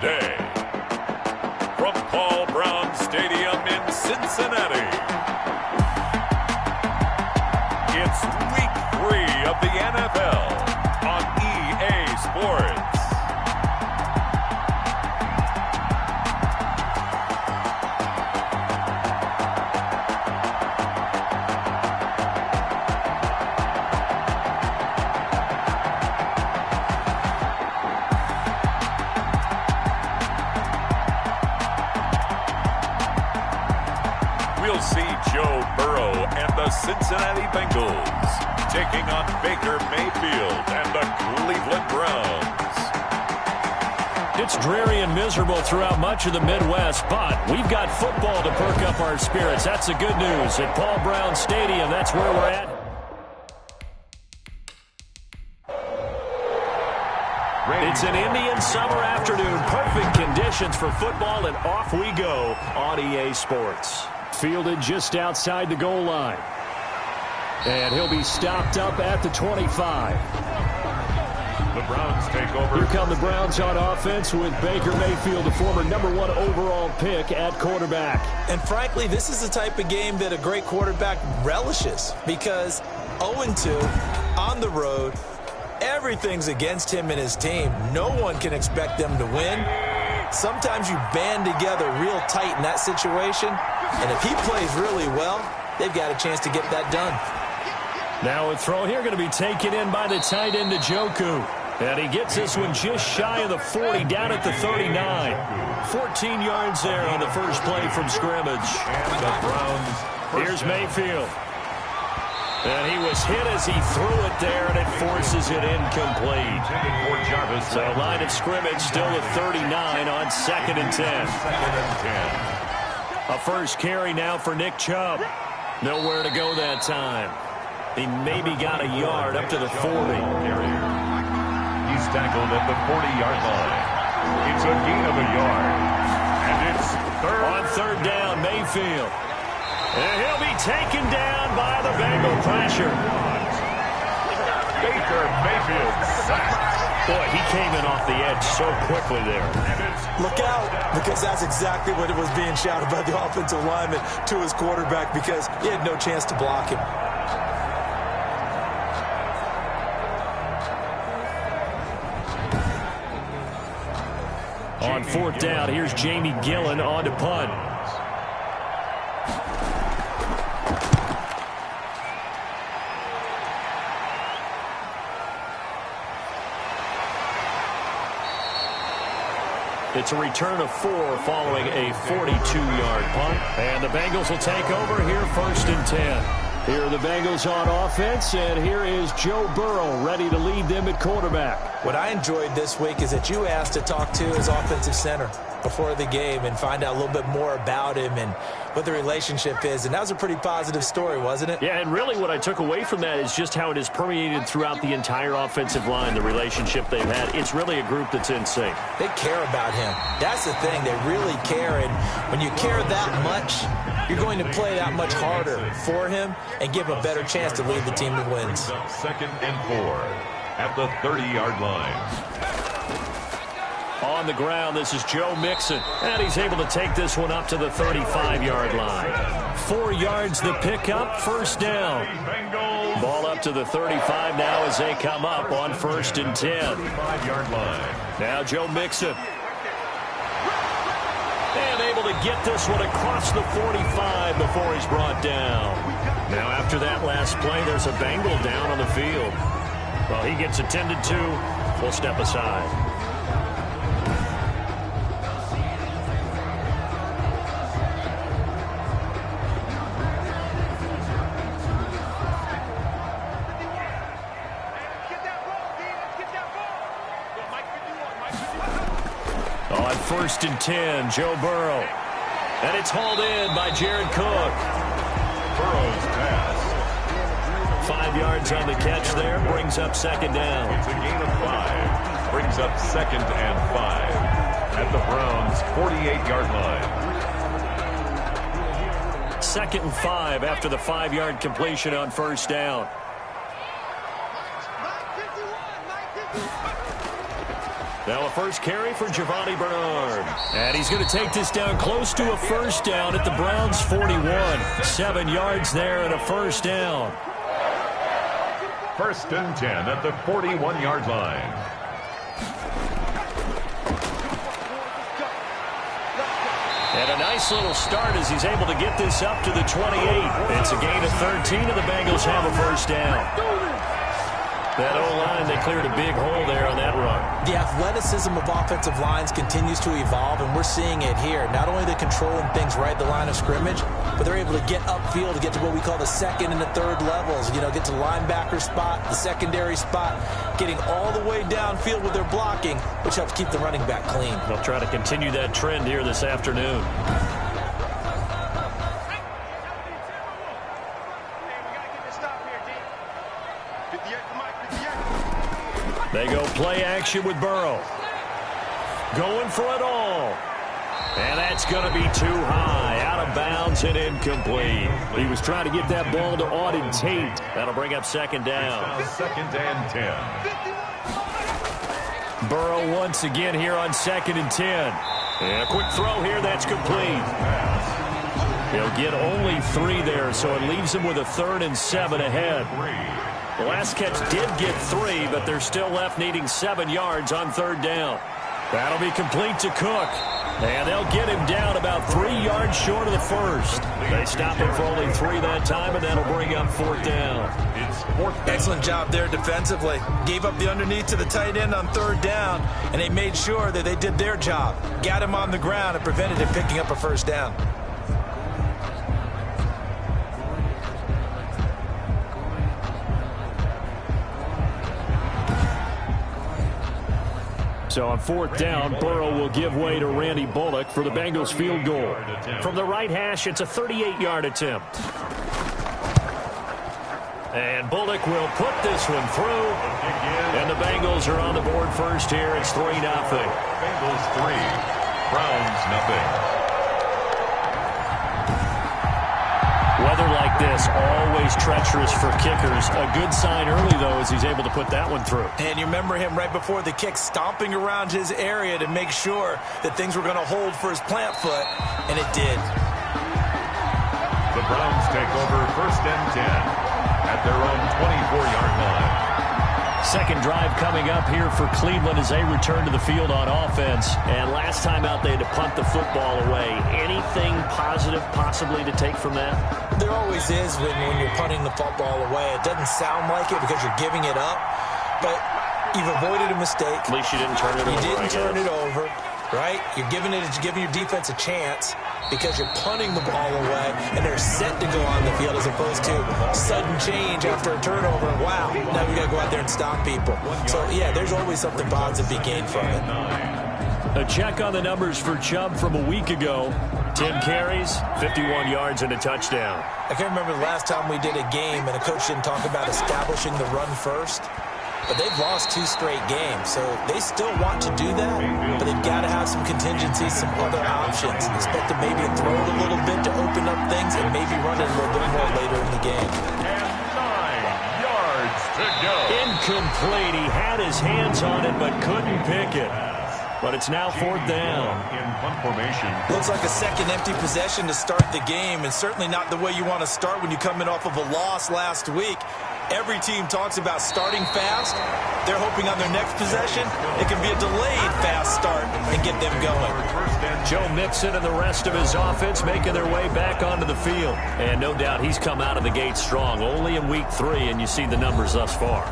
today. From Paul Brown Stadium in Cincinnati, it's Week 3 of the NFL on EA Sports. We'll see Joe Burrow and the Cincinnati Bengals taking on Baker Mayfield and the Cleveland Browns. It's dreary and miserable throughout much of the Midwest, but we've got football to perk up our spirits. That's the good news. At Paul Brown Stadium, that's where we're at. It's an Indian summer afternoon. Perfect conditions for football, and off we go on EA Sports. Fielded just outside the goal line. And he'll be stopped up at the 25. The Browns take over. Here come the Browns on offense with Baker Mayfield, the former #1 overall pick at quarterback. And frankly, this is the type of game that a great quarterback relishes, because 0-2 on the road, everything's against him and his team. No one can expect them to win. Sometimes you band together real tight in that situation, and if he plays really well, they've got a chance to get that done. Now a throw here going to be taken in by the tight end, Njoku. And he gets this one just shy of the 40, down at the 39. 14 yards there on the first play from scrimmage. And the Browns. Here's Mayfield. And he was hit as he threw it there, and it forces it incomplete. So line of scrimmage still at 39 on 2nd and 10. A first carry now for Nick Chubb. Nowhere to go that time. He maybe got a yard up to the 40. He's tackled at the 40-yard line. It's a gain of a yard. And it's third. On third down, Mayfield. And he'll be taken down by the Bengal pressure. Baker Mayfield sacked. Boy, he came in off the edge so quickly there. Look out, because that's exactly what it was being shouted by the offensive lineman to his quarterback, because he had no chance to block him. On fourth down, here's Jamie Gillen on to punt. It's a return of 4 following a 42-yard punt. And the Bengals will take over here 1st and 10. Here are the Bengals on offense, and here is Joe Burrow ready to lead them at quarterback. What I enjoyed this week is that you asked to talk to his offensive center before the game and find out a little bit more about him and what the relationship is. And that was a pretty positive story, wasn't it? Yeah, and really what I took away from that is just how it is permeated throughout the entire offensive line, the relationship they've had. It's really a group that's in sync. They care about him. That's the thing. They really care. And when you care that much, you're going to play that much harder for him and give him a better chance to lead the team to wins. 2nd and 4 at the 30-yard line. On the ground, this is Joe Mixon, and he's able to take this one up to the 35-yard line. 4 yards the pickup, first down. Ball up to the 35 now as they come up on 1st and 10. 35-yard line. Now Joe Mixon. And able to get this one across the 45 before he's brought down. Now after that last play, there's a Bengal down on the field. Well, he gets attended to. We'll step aside. On 1st and 10, Joe Burrow. And it's hauled in by Jared Cook. Burrow's pass. 5 yards on the catch there, brings up 2nd down. It's a gain of 5. Brings up 2nd and 5 at the Browns' 48-yard line. 2nd and 5 after the 5-yard completion on 1st down. Now a first carry for Giovanni Bernard. And he's going to take this down close to a first down at the Browns' 41. 7 yards there and a first down. 1st and 10 at the 41-yard line. And a nice little start as he's able to get this up to the 28. It's a gain of 13, and the Bengals have a first down. That O-line, they cleared a big hole there on that run. The athleticism of offensive lines continues to evolve, and we're seeing it here. Not only are they controlling things right at the line of scrimmage, but they're able to get upfield to get to what we call the second and the third levels. You know, get to the linebacker spot, the secondary spot, getting all the way downfield with their blocking, which helps keep the running back clean. They'll try to continue that trend here this afternoon. They go play action with Burrow. Going for it all. And that's going to be too high. Out of bounds and incomplete. He was trying to get that ball to Auden Tate. That'll bring up second down. 2nd and 10. Burrow once again here on 2nd and 10. And a quick throw here. That's complete. He'll get only 3 there, so it leaves him with a 3rd and 7 ahead. The last catch did get 3, but they're still left needing 7 yards on 3rd down. That'll be complete to Cook. And they'll get him down about 3 yards short of the first. They stop him for only 3 that time, and that'll bring up 4th down. Excellent job there defensively. Gave up the underneath to the tight end on 3rd down, and they made sure that they did their job. Got him on the ground and prevented him picking up a first down. So on 4th down, Burrow will give way to Randy Bullock for the Bengals field goal. From the right hash, it's a 38-yard attempt. And Bullock will put this one through. And the Bengals are on the board first here. It's 3-0. Bengals 3, Browns 0. Weather like this, always treacherous for kickers. A good sign early, though, as he's able to put that one through. And you remember him right before the kick stomping around his area to make sure that things were going to hold for his plant foot, and it did. The Browns take over 1st and 10 at their own 24-yard line. Second drive coming up here for Cleveland as they return to the field on offense. And last time out, they had to punt the football away. Anything positive possibly to take from that? There always is when you're punting the football away. It doesn't sound like it because you're giving it up, but you've avoided a mistake. At least you didn't turn it over. You didn't turn it over, right? You're giving your defense a chance because you're punting the ball away, and they're set to go on the field as opposed to sudden change after a turnover. Wow, now we got to go out there and stop people. So, yeah, there's always something positive to be gained from it. A check on the numbers for Chubb from a week ago. 10 carries, 51 yards, and a touchdown. I can't remember the last time we did a game and a coach didn't talk about establishing the run first. But they've lost 2 straight games, so they still want to do that, but they've got to have some contingencies, some other options. Expect to maybe throw it a little bit to open up things and maybe run it a little bit more later in the game. And 9 yards to go. Incomplete. He had his hands on it but couldn't pick it. But it's now 4th down. In punt formation. Looks like a second empty possession to start the game, and certainly not the way you want to start when you come in off of a loss last week. Every team talks about starting fast. They're hoping on their next possession it can be a delayed fast start and get them going. Joe Mixon and the rest of his offense making their way back onto the field. And no doubt he's come out of the gate strong. Only in week 3, and you see the numbers thus far.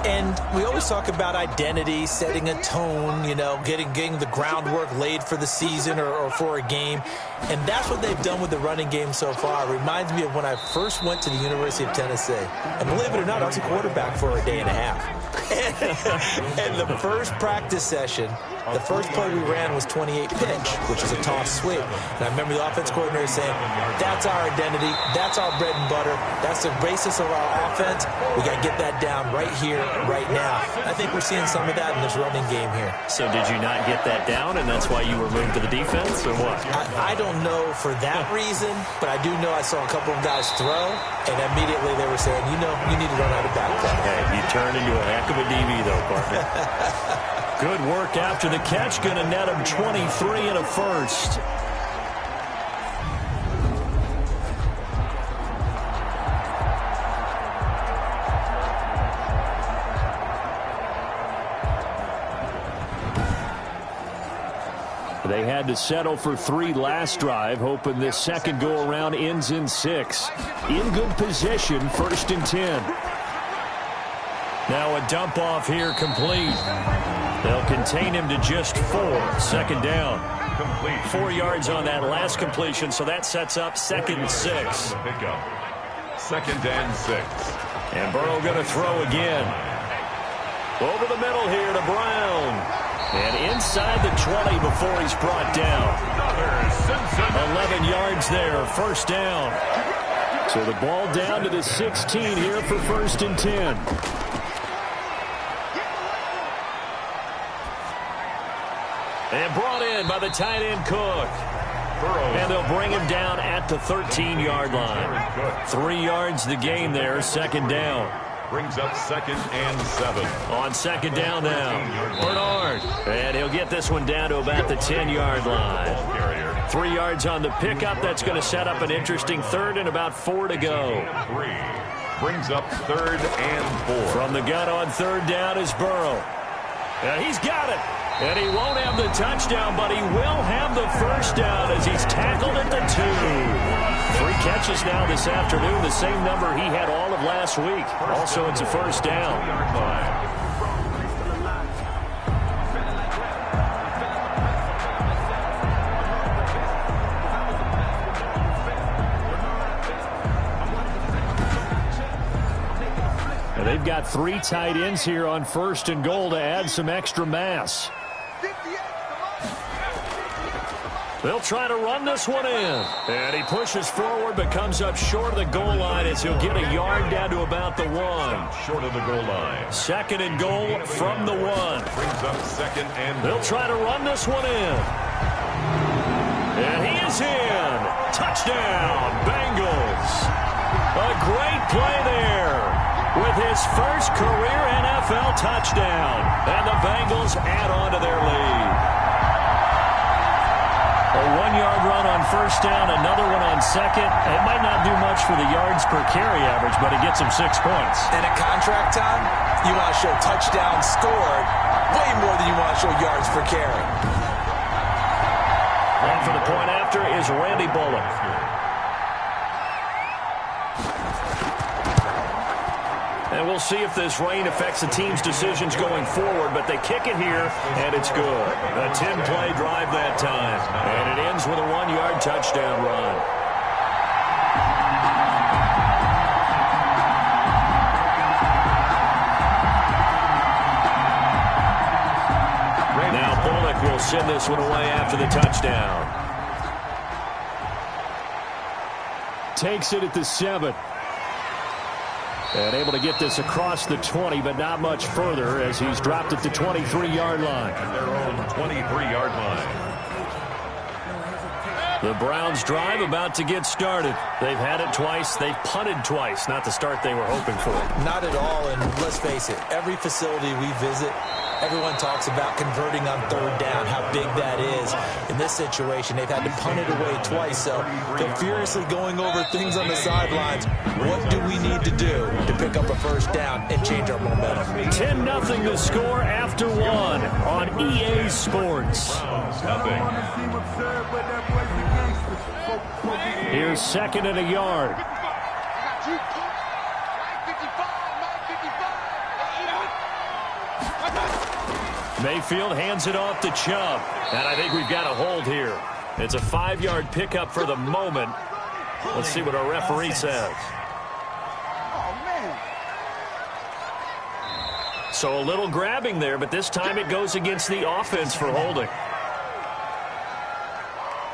And we always talk about identity, setting a tone, you know, getting the groundwork laid for the season or for a game. And that's what they've done with the running game so far. It reminds me of when I first went to the University of Tennessee. And believe it or not, I was a quarterback for a day and a half. And the first practice session, the first play we ran was 28 pitch, which is a toss sweep. And I remember the offense coordinator saying, that's our identity, that's our bread and butter, that's the basis of our offense. We got to get that down right here, right now. I think we're seeing some of that in this running game here. So did you not get that down, and that's why you were moved to the defense, or what? I don't know for that reason, but I do know I saw a couple of guys throw, and immediately they were saying, you know, you need to run out of back play. Hey, you turned into a heck of a DB, though, partner. Good work after the catch. Going to net him 23 and a first. They had to settle for 3 last drive, hoping this second go-around ends in 6. In good position, 1st and 10. Now a dump off here complete. They'll contain him to just 4. 2nd down. 4 yards on that last completion, so that sets up 2nd and 6. 2nd and 6. And Burrow going to throw again. Over the middle here to Brown. And inside the 20 before he's brought down. 11 yards there, 1st down. So the ball down to the 16 here for 1st and 10. And brought in by the tight end Cook. And they'll bring him down at the 13-yard line. 3 yards the gain there, 2nd down. Brings up 2nd and 7. On 2nd down now, Bernard. And he'll get this one down to about the 10-yard line. 3 yards on the pickup. That's going to set up an interesting 3rd and about 4 to go. 3. Brings up 3rd and 4. From the gun on 3rd down is Burrow. And he's got it. And he won't have the touchdown, but he will have the 1st down as he's tackled at the 2. 3 catches now this afternoon, the same number he had all of last week. Also, it's a 1st down. And they've got 3 tight ends here on 1st and goal to add some extra mass. They'll try to run this one in. And he pushes forward but comes up short of the goal line as he'll get a yard down to about the 1. Short of the goal line. 2nd and goal from the 1. Brings up 2nd and they'll try to run this one in. And he is in. Touchdown, Bengals. A great play there with his first career NFL touchdown. And the Bengals add on to their lead. A 1-yard run on 1st down, another one on 2nd. It might not do much for the yards per carry average, but it gets him 6 points. And at contract time, you want to show touchdowns scored way more than you want to show yards per carry. And for the point after is Randy Bullock. And we'll see if this rain affects the team's decisions going forward, but they kick it here, and it's good. A 10-play drive that time. And it ends with a 1-yard touchdown run. Now Bullock will send this one away after the touchdown. Takes it at the 7. And able to get this across the 20, but not much further as he's dropped at the 23-yard line. At their own 23-yard line. The Browns drive about to get started. They've had it twice. They've punted twice. Not the start they were hoping for. Not at all, and let's face it, every facility we visit, everyone talks about converting on 3rd down, how big that is. In this situation, they've had to punt it away twice, so they're furiously going over things on the sidelines. What do we need to do to pick up a 1st down and change our momentum? 10-0 the score after 1 on EA Sports. Here's 2nd and a yard. Mayfield hands it off to Chubb. And I think we've got a hold here. It's a 5-yard pickup for the moment. Let's see what our referee says. So a little grabbing there, but this time it goes against the offense for holding.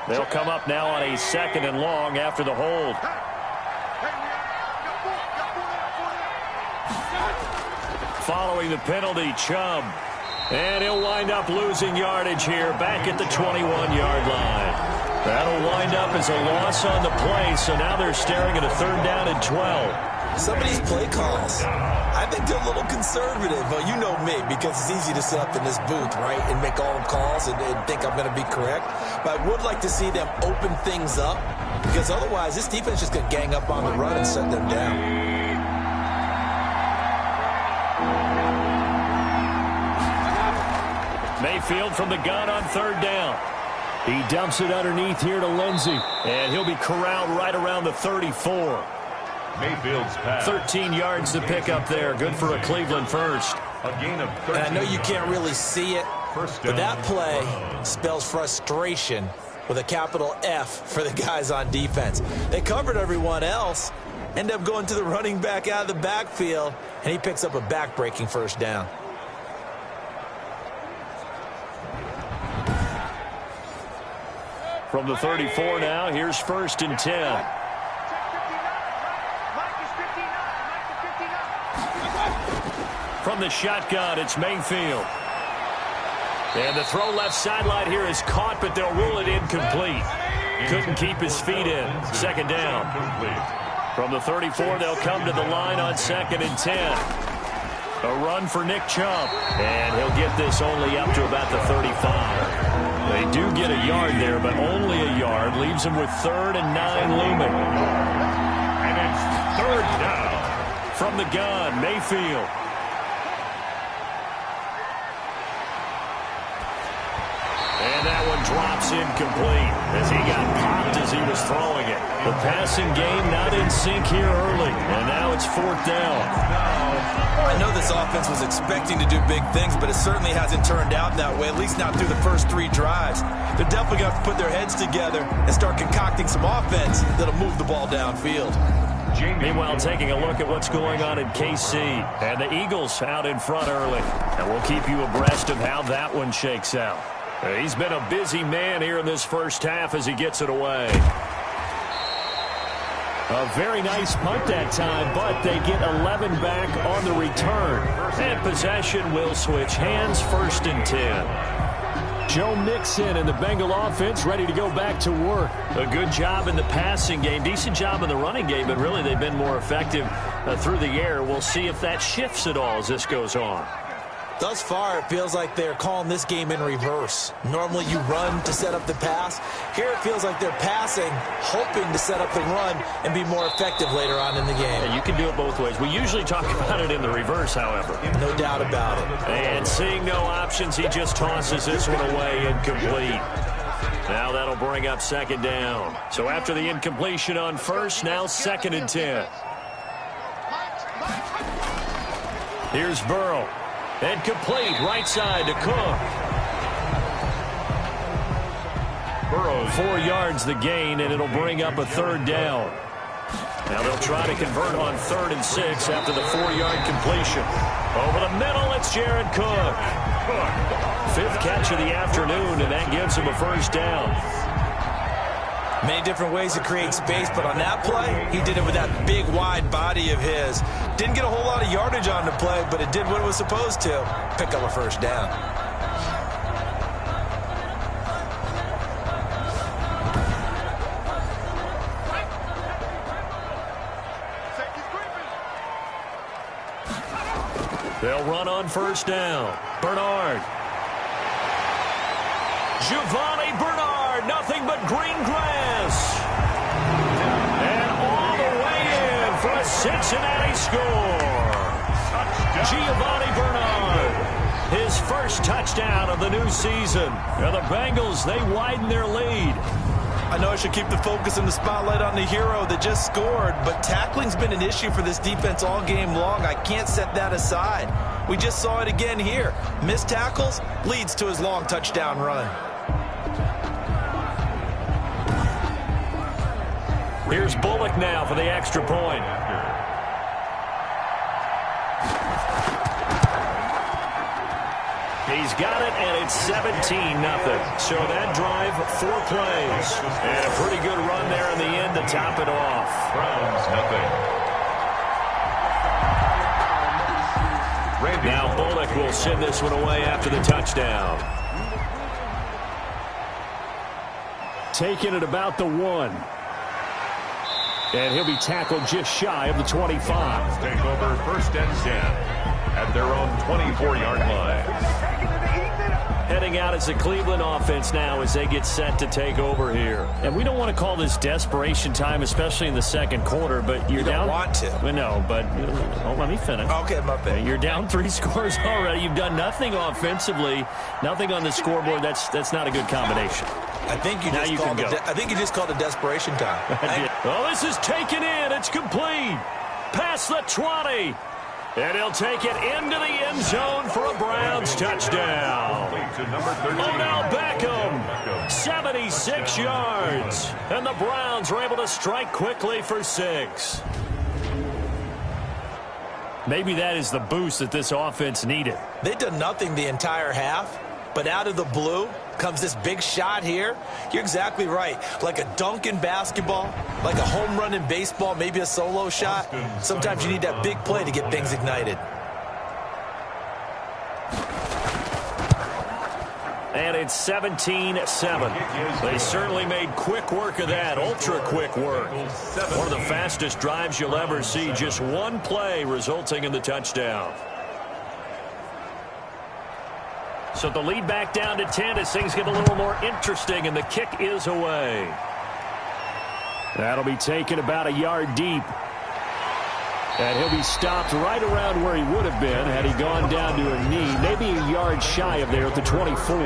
They'll come up now on a 2nd and long after the hold. Following the penalty, Chubb. And he'll wind up losing yardage here back at the 21-yard line. That'll wind up as a loss on the play, so now they're staring at a 3rd down and 12. Some of these play calls, I think they're a little conservative. But you know me, because it's easy to sit up in this booth, right, and make all the calls and think I'm going to be correct. But I would like to see them open things up, because otherwise this defense just going to gang up on the run and shut them down. Mayfield from the gun on third down. He dumps it underneath here to Lindsey, and he'll be corralled right around the 34. Mayfield's pass. 13 yards to pick up there. Good for a Cleveland first. A gain of 13. And I know you can't really see it, but that play spells frustration with a capital F for the guys on defense. They covered everyone else, end up going to the running back out of the backfield, and he picks up a back-breaking first down. From the 34 now, here's 1st and 10. From the shotgun, it's Mayfield. And the throw left sideline here is caught, but they'll rule it incomplete. Couldn't keep his feet in. 2nd down. From the 34, they'll come to the line on 2nd and 10. A run for Nick Chubb. And he'll get this only up to about the 35. They do get a yard there, but only a yard. Leaves them with 3rd and 9 looming. And it's 3rd down. From the gun, Mayfield. And that one drops incomplete as he got popped as he was throwing it. The passing game not in sync here early, and now it's 4th down. I know this offense was expecting to do big things, but it certainly hasn't turned out that way, at least not through the first 3 drives. They're definitely going to have to put their heads together and start concocting some offense that'll move the ball downfield. Meanwhile, taking a look at what's going on in KC, and the Eagles out in front early. And we'll keep you abreast of how that one shakes out. He's been a busy man here in this first half as he gets it away. A very nice punt that time, but they get 11 back on the return. And possession will switch hands, 1st and 10. Joe Mixon and the Bengal offense ready to go back to work. A good job in the passing game, decent job in the running game, but really they've been more effective through the air. We'll see if that shifts at all as this goes on. Thus far, it feels like they're calling this game in reverse. Normally, you run to set up the pass. Here, it feels like they're passing, hoping to set up the run and be more effective later on in the game. Yeah, you can do it both ways. We usually talk about it in the reverse, however. No doubt about it. And seeing no options, he just tosses this one away incomplete. Now that'll bring up 2nd down. So after the incompletion on 1st, now 2nd and 10. Here's Burrow. And complete, right side to Cook. Burrow, 4 yards the gain, and it'll bring up a 3rd down. Now they'll try to convert on 3rd and 6 after the 4-yard completion. Over the middle, it's Jared Cook. 5th catch of the afternoon, and that gives him a 1st down. Many different ways to create space, but on that play, he did it with that big, wide body of his. Didn't get a whole lot of yardage on the play, but it did what it was supposed to. Pick up a 1st down. They'll run on 1st down. Bernard. Giovanni Bernard, nothing but green grass. And all the way in for a Cincinnati score. Giovanni Bernard, his first touchdown of the new season. And the Bengals, they widen their lead. I know I should keep the focus and the spotlight on the hero that just scored, but tackling's been an issue for this defense all game long. I can't set that aside. We just saw it again here. Missed tackles leads to his long touchdown run. Here's Bullock now for the extra point. He's got it, and it's 17-0. So that drive, 4 plays. And a pretty good run there in the end to top it off. Browns, nothing. Now Bullock will send this one away after the touchdown. Taking it about the 1. And he'll be tackled just shy of the 25. Take over 1st and 10 at their own 24-yard line. Heading out as the Cleveland offense now as they get set to take over here. And we don't want to call this desperation time, especially in the second quarter, but you're down. You don't want to. Well, no, but let me finish. Okay, my bad. You're down 3 scores already. You've done nothing offensively, nothing on the scoreboard. That's not a good combination. I think you just called it desperation time. Oh, this is taken in. It's complete. Past the 20. And he'll take it into the end zone for a Browns touchdown. Odell Beckham, 76 yards. And the Browns were able to strike quickly for 6. Maybe that is the boost that this offense needed. They've done nothing the entire half, but out of the blue comes this big shot here. You're exactly right. Like a dunk in basketball, like a home run in baseball, maybe a solo shot. Sometimes you need that big play to get things ignited. And it's 17-7. They certainly made quick work of that, ultra-quick work. One of the fastest drives you'll ever see, just one play resulting in the touchdown. So the lead back down to 10 as things get a little more interesting, and the kick is away. That'll be taken about a yard deep. And he'll be stopped right around where he would have been had he gone down to a knee, maybe a yard shy of there at the 24.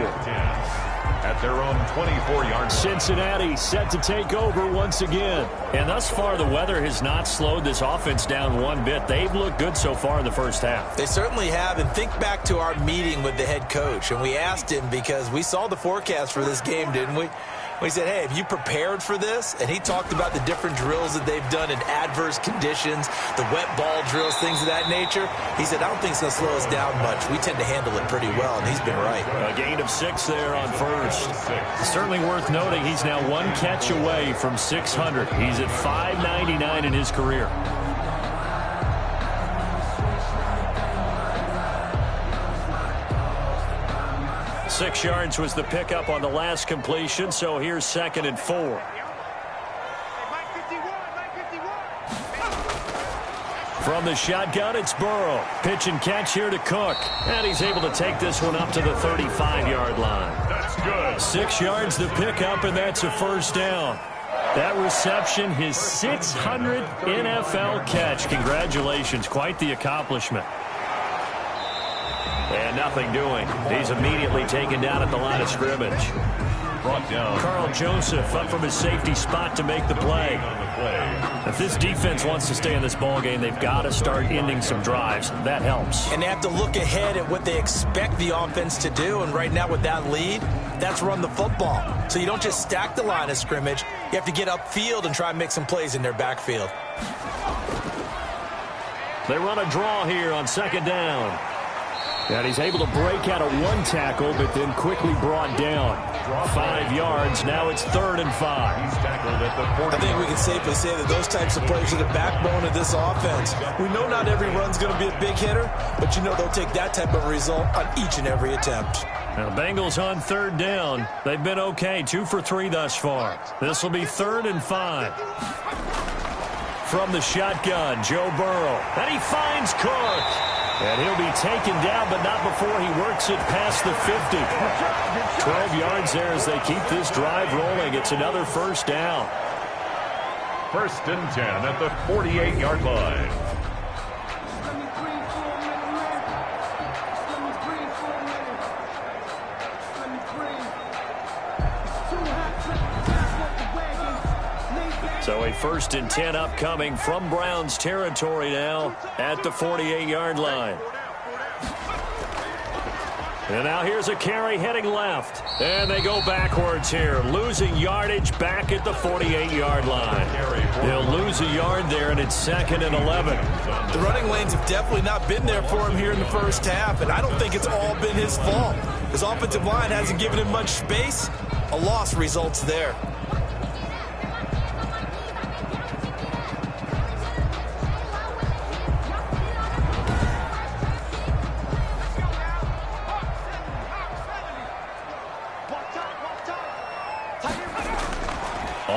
At their own 24-yard. Cincinnati set to take over once again. And thus far, the weather has not slowed this offense down one bit. They've looked good so far in the first half. They certainly have. And think back to our meeting with the head coach. And we asked him because we saw the forecast for this game, didn't we? We said, hey, have you prepared for this? And he talked about the different drills that they've done in adverse conditions, the wet ball drills, things of that nature. He said, I don't think it's going to slow us down much. We tend to handle it pretty well, and he's been right. A gain of 6 there on first. Certainly worth noting he's now one catch away from 600. He's at 599 in his career. Six yards was the pickup on the last completion, so here's 2nd and 4. From the shotgun, it's Burrow. Pitch and catch here to Cook. And he's able to take this one up to the 35-yard line. That's good. 6 yards the pickup, and that's a first down. That reception, his 600th NFL catch. Congratulations. Quite the accomplishment. And nothing doing. He's immediately taken down at the line of scrimmage. Brought down. Carl Joseph up from his safety spot to make the play. If this defense wants to stay in this ballgame, they've got to start ending some drives. That helps. And they have to look ahead at what they expect the offense to do. And right now with that lead, that's run the football. So you don't just stack the line of scrimmage. You have to get upfield and try and make some plays in their backfield. They run a draw here on 2nd down. And he's able to break out of one tackle, but then quickly brought down. 5 yards. Now it's 3rd and 5. He's tackled at the 40. I think we can safely say that those types of plays are the backbone of this offense. We know not every run's going to be a big hitter, but you know they'll take that type of result on each and every attempt. Now, Bengals on 3rd down. They've been okay, 2 for 3 thus far. This will be 3rd and 5. From the shotgun, Joe Burrow. And he finds Cook. And he'll be taken down, but not before he works it past the 50. 12 yards there as they keep this drive rolling. It's another first down. 1st and 10 at the 48-yard line. So a 1st and 10 upcoming from Browns territory now at the 48-yard line. And now here's a carry heading left. And they go backwards here, losing yardage back at the 48-yard line. They'll lose a yard there, and it's 2nd and 11. The running lanes have definitely not been there for him here in the first half, and I don't think it's all been his fault. His offensive line hasn't given him much space. A loss results there.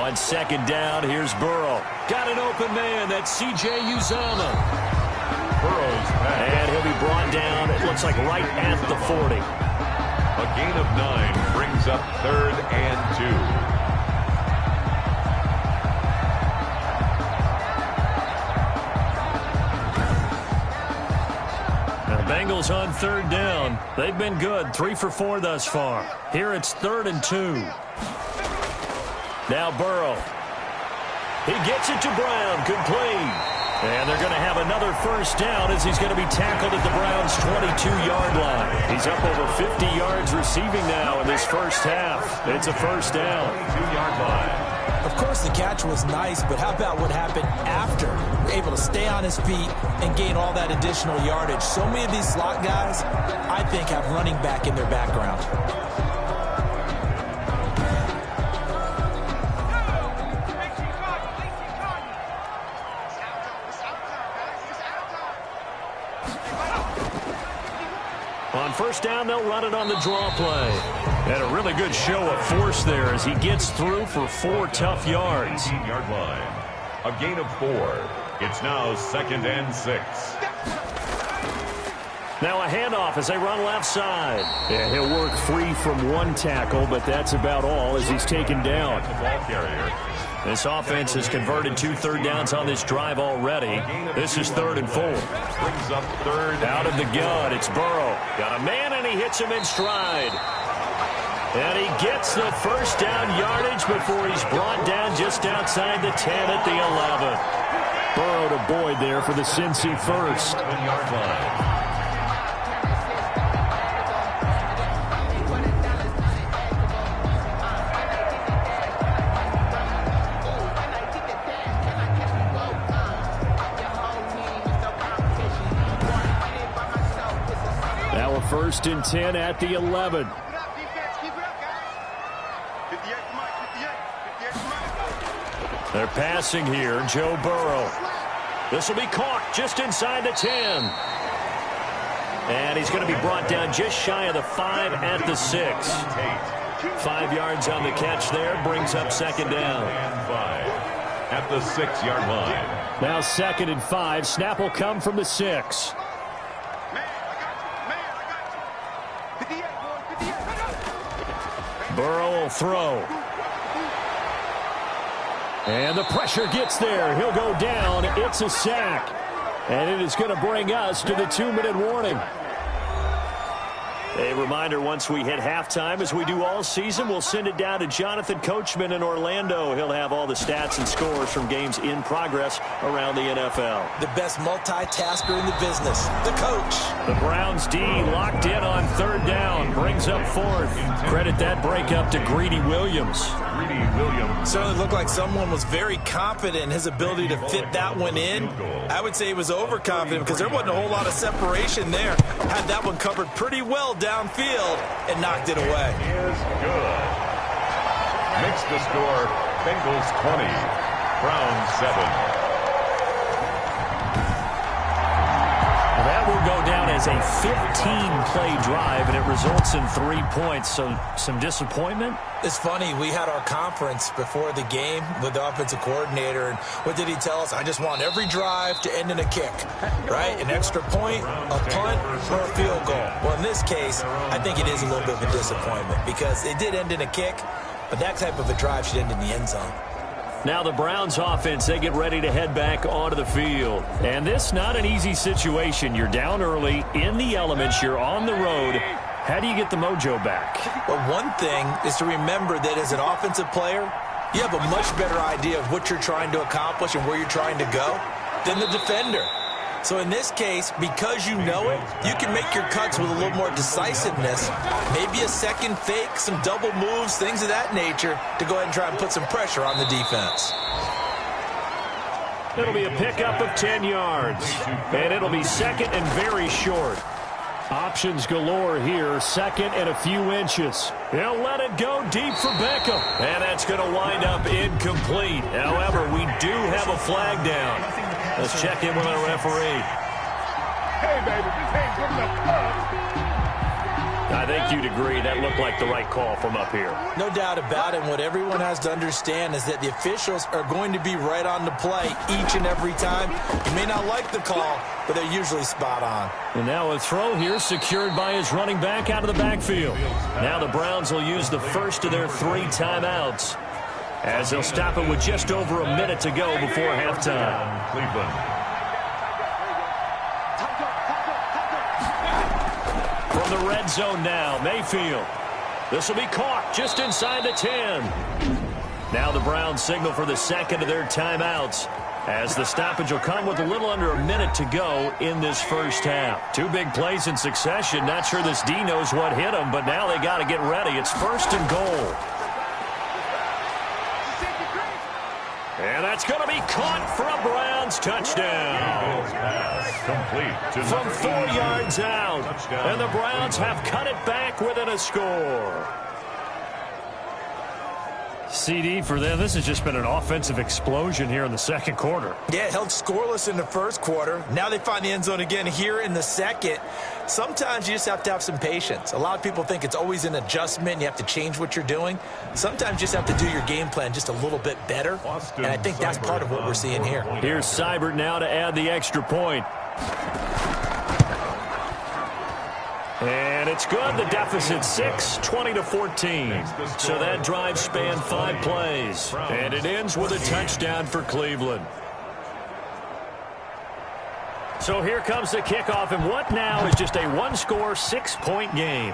On second down, here's Burrow. Got an open man. That's C.J. Uzomah. And he'll be brought down, it looks like, right at the 40. A gain of 9 brings up 3rd and 2. Bengals on 3rd down. They've been good, 3 for 4 thus far. Here it's 3rd and 2. Now Burrow. He gets it to Brown, complete. And they're going to have another first down as he's going to be tackled at the Browns' 22-yard line. He's up over 50 yards receiving now in this first half. It's a first down. 22-yard line. Of course, the catch was nice, but how about what happened after? Able to stay on his feet and gain all that additional yardage. So many of these slot guys, I think, have running back in their background. On first down, they'll run it on the draw play. And a really good show of force there as he gets through for 4 tough yards. 18-yard line. A gain of 4. It's now 2nd and 6. Now a handoff as they run left side. Yeah, he'll work free from 1 tackle, but that's about all as he's taken down. The ball carrier. This offense has converted 2 third downs on this drive already. This is 3rd and 4. Brings up 3rd. Out of the gun, it's Burrow. Got a man, and he hits him in stride. And he gets the first down yardage before he's brought down just outside the 10 at the 11. Burrow to Boyd there for the Cincy first. 7-yard line. Now a 1st and 10 at the 11. They're passing here, Joe Burrow. This will be caught just inside the 10. And he's going to be brought down just shy of the 5 at the 6. 5 yards on the catch there, brings up 2nd down. And 5 at the 6-yard line. Now 2nd and 5. Snap will come from the 6. Burrow will throw. And the pressure gets there. He'll go down. It's a sack. And it is going to bring us to the 2-minute warning. A reminder, once we hit halftime, as we do all season, we'll send it down to Jonathan Coachman in Orlando. He'll have all the stats and scores from games in progress around the NFL. The best multitasker in the business, the coach. The Browns D locked in on 3rd down, brings up 4th. Credit that break up to Greedy Williams. Certainly looked like someone was very confident in his ability to fit that one in. I would say he was overconfident because there wasn't a whole lot of separation there. Had that one covered pretty well downfield and knocked it away. Is good. Makes the score Bengals 20, Browns 7. That will go down as a 15-play drive, and it results in 3 points. So some disappointment. It's funny, we had our conference before the game with the offensive coordinator, and what did he tell us? I just want every drive to end in a kick, right? An extra point, a punt, or a field goal. Well, in this case, I think it is a little bit of a disappointment because it did end in a kick, but that type of a drive should end in the end zone. Now the Browns offense, they get ready to head back onto the field. And this not an easy situation. You're down early, in the elements, you're on the road. How do you get the mojo back? Well, one thing is to remember that as an offensive player, you have a much better idea of what you're trying to accomplish and where you're trying to go than the defender. So in this case, because you know it, you can make your cuts with a little more decisiveness, maybe a second fake, some double moves, things of that nature, to go ahead and try and put some pressure on the defense. It'll be a pickup of 10 yards, and it'll be 2nd and very short. Options galore here, 2nd and a few inches. He'll let it go deep for Beckham, and that's going to wind up incomplete. However, we do have a flag down. Let's check in with our referee. Hey, baby, this ain't good enough. I think you'd agree that looked like the right call from up here. No doubt about it. What everyone has to understand is that the officials are going to be right on the play each and every time. You may not like the call, but they're usually spot on. And now a throw here secured by his running back out of the backfield. Now the Browns will use the first of their 3 timeouts, as they'll stop it with just over a minute to go before halftime. Cleveland. From the red zone now, Mayfield. This will be caught just inside the 10. Now the Browns signal for the second of their timeouts, as the stoppage will come with a little under a minute to go in this first half. 2 big plays in succession. Not sure this D knows what hit him, but now they got to get ready. It's 1st and goal. And that's going to be caught for a Browns touchdown. Complete From 4 yards out. And the Browns have cut it back within a score. CD for them, this has just been an offensive explosion here in the second quarter. Yeah, held scoreless in the first quarter. Now they find the end zone again here in the second. Sometimes you just have to have some patience. A lot of people think it's always an adjustment. You have to change what you're doing. Sometimes you just have to do your game plan just a little bit better. And I think that's part of what we're seeing here. Here's Seibert now to add the extra point. And it's good. The deficit 6, 20-14. So that drive spanned 5 plays. And it ends with a touchdown for Cleveland. So here comes the kickoff, and what now is just a 1-score, 6-point game.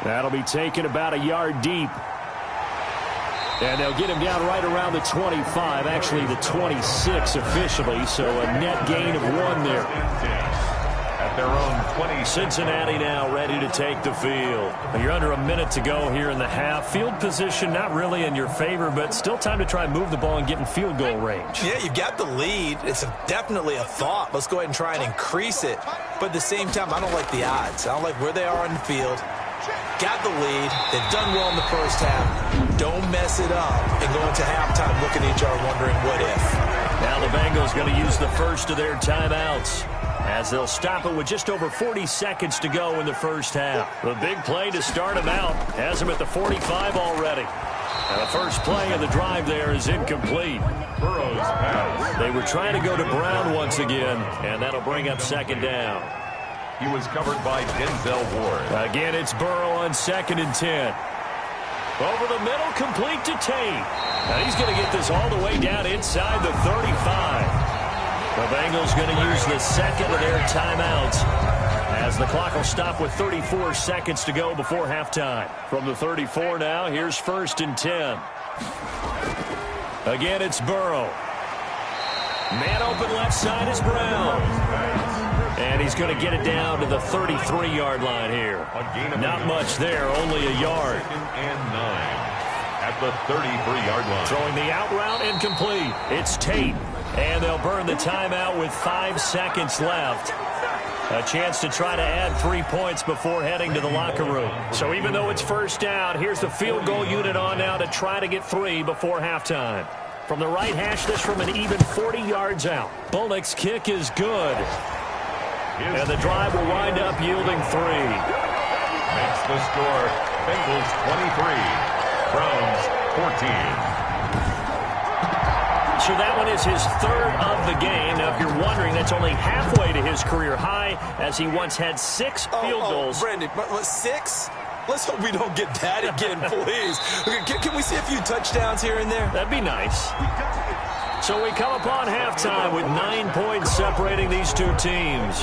That'll be taken about a yard deep. And they'll get him down right around the 25, actually the 26 officially, so a net gain of 1 there. At their own 20. Cincinnati now ready to take the field. You're under a minute to go here in the half. Field position not really in your favor, but still time to try and move the ball and get in field goal range. Yeah, you've got the lead. It's definitely a thought. Let's go ahead and try and increase it. But at the same time, I don't like the odds. I don't like where they are on the field. Got the lead. They've done well in the first half. Don't mess it up and go into halftime looking at each other wondering what if. Now the Bengals going to use the first of their timeouts, as they'll stop it with just over 40 seconds to go in the first half. The big play to start him out has him at the 45 already. And the first play of the drive there is incomplete. Burrow's pass. They were trying to go to Brown once again, and that'll bring up second down. He was covered by Denzel Ward. Again, it's Burrow on 2nd and 10. Over the middle, complete to Tate. Now he's going to get this all the way down inside the 35. The Bengals going to use the second of their timeouts, as the clock will stop with 34 seconds to go before halftime. From the 34 now, here's 1st and 10. Again, it's Burrow. Man open left side is Brown. And he's going to get it down to the 33-yard line here. Not much there, only a yard. 2nd and 9 at the 33-yard line. Throwing the out route incomplete. It's Tate. And they'll burn the timeout with 5 seconds left. A chance to try to add 3 points before heading to the locker room. So even though it's first down, here's the field goal unit on now to try to get 3 before halftime. From the right hash, this from an even 40 yards out. Bullock's kick is good. And the drive will wind up yielding 3. Makes the score Bengals 23, Browns 14. So that one is his 3rd of the game. Now, if you're wondering, that's only halfway to his career high, as he once had 6 field goals. Brandon, what, 6? Let's hope we don't get that again, please. Can we see a few touchdowns here and there? That'd be nice. So we come upon halftime with 9 points separating these two teams.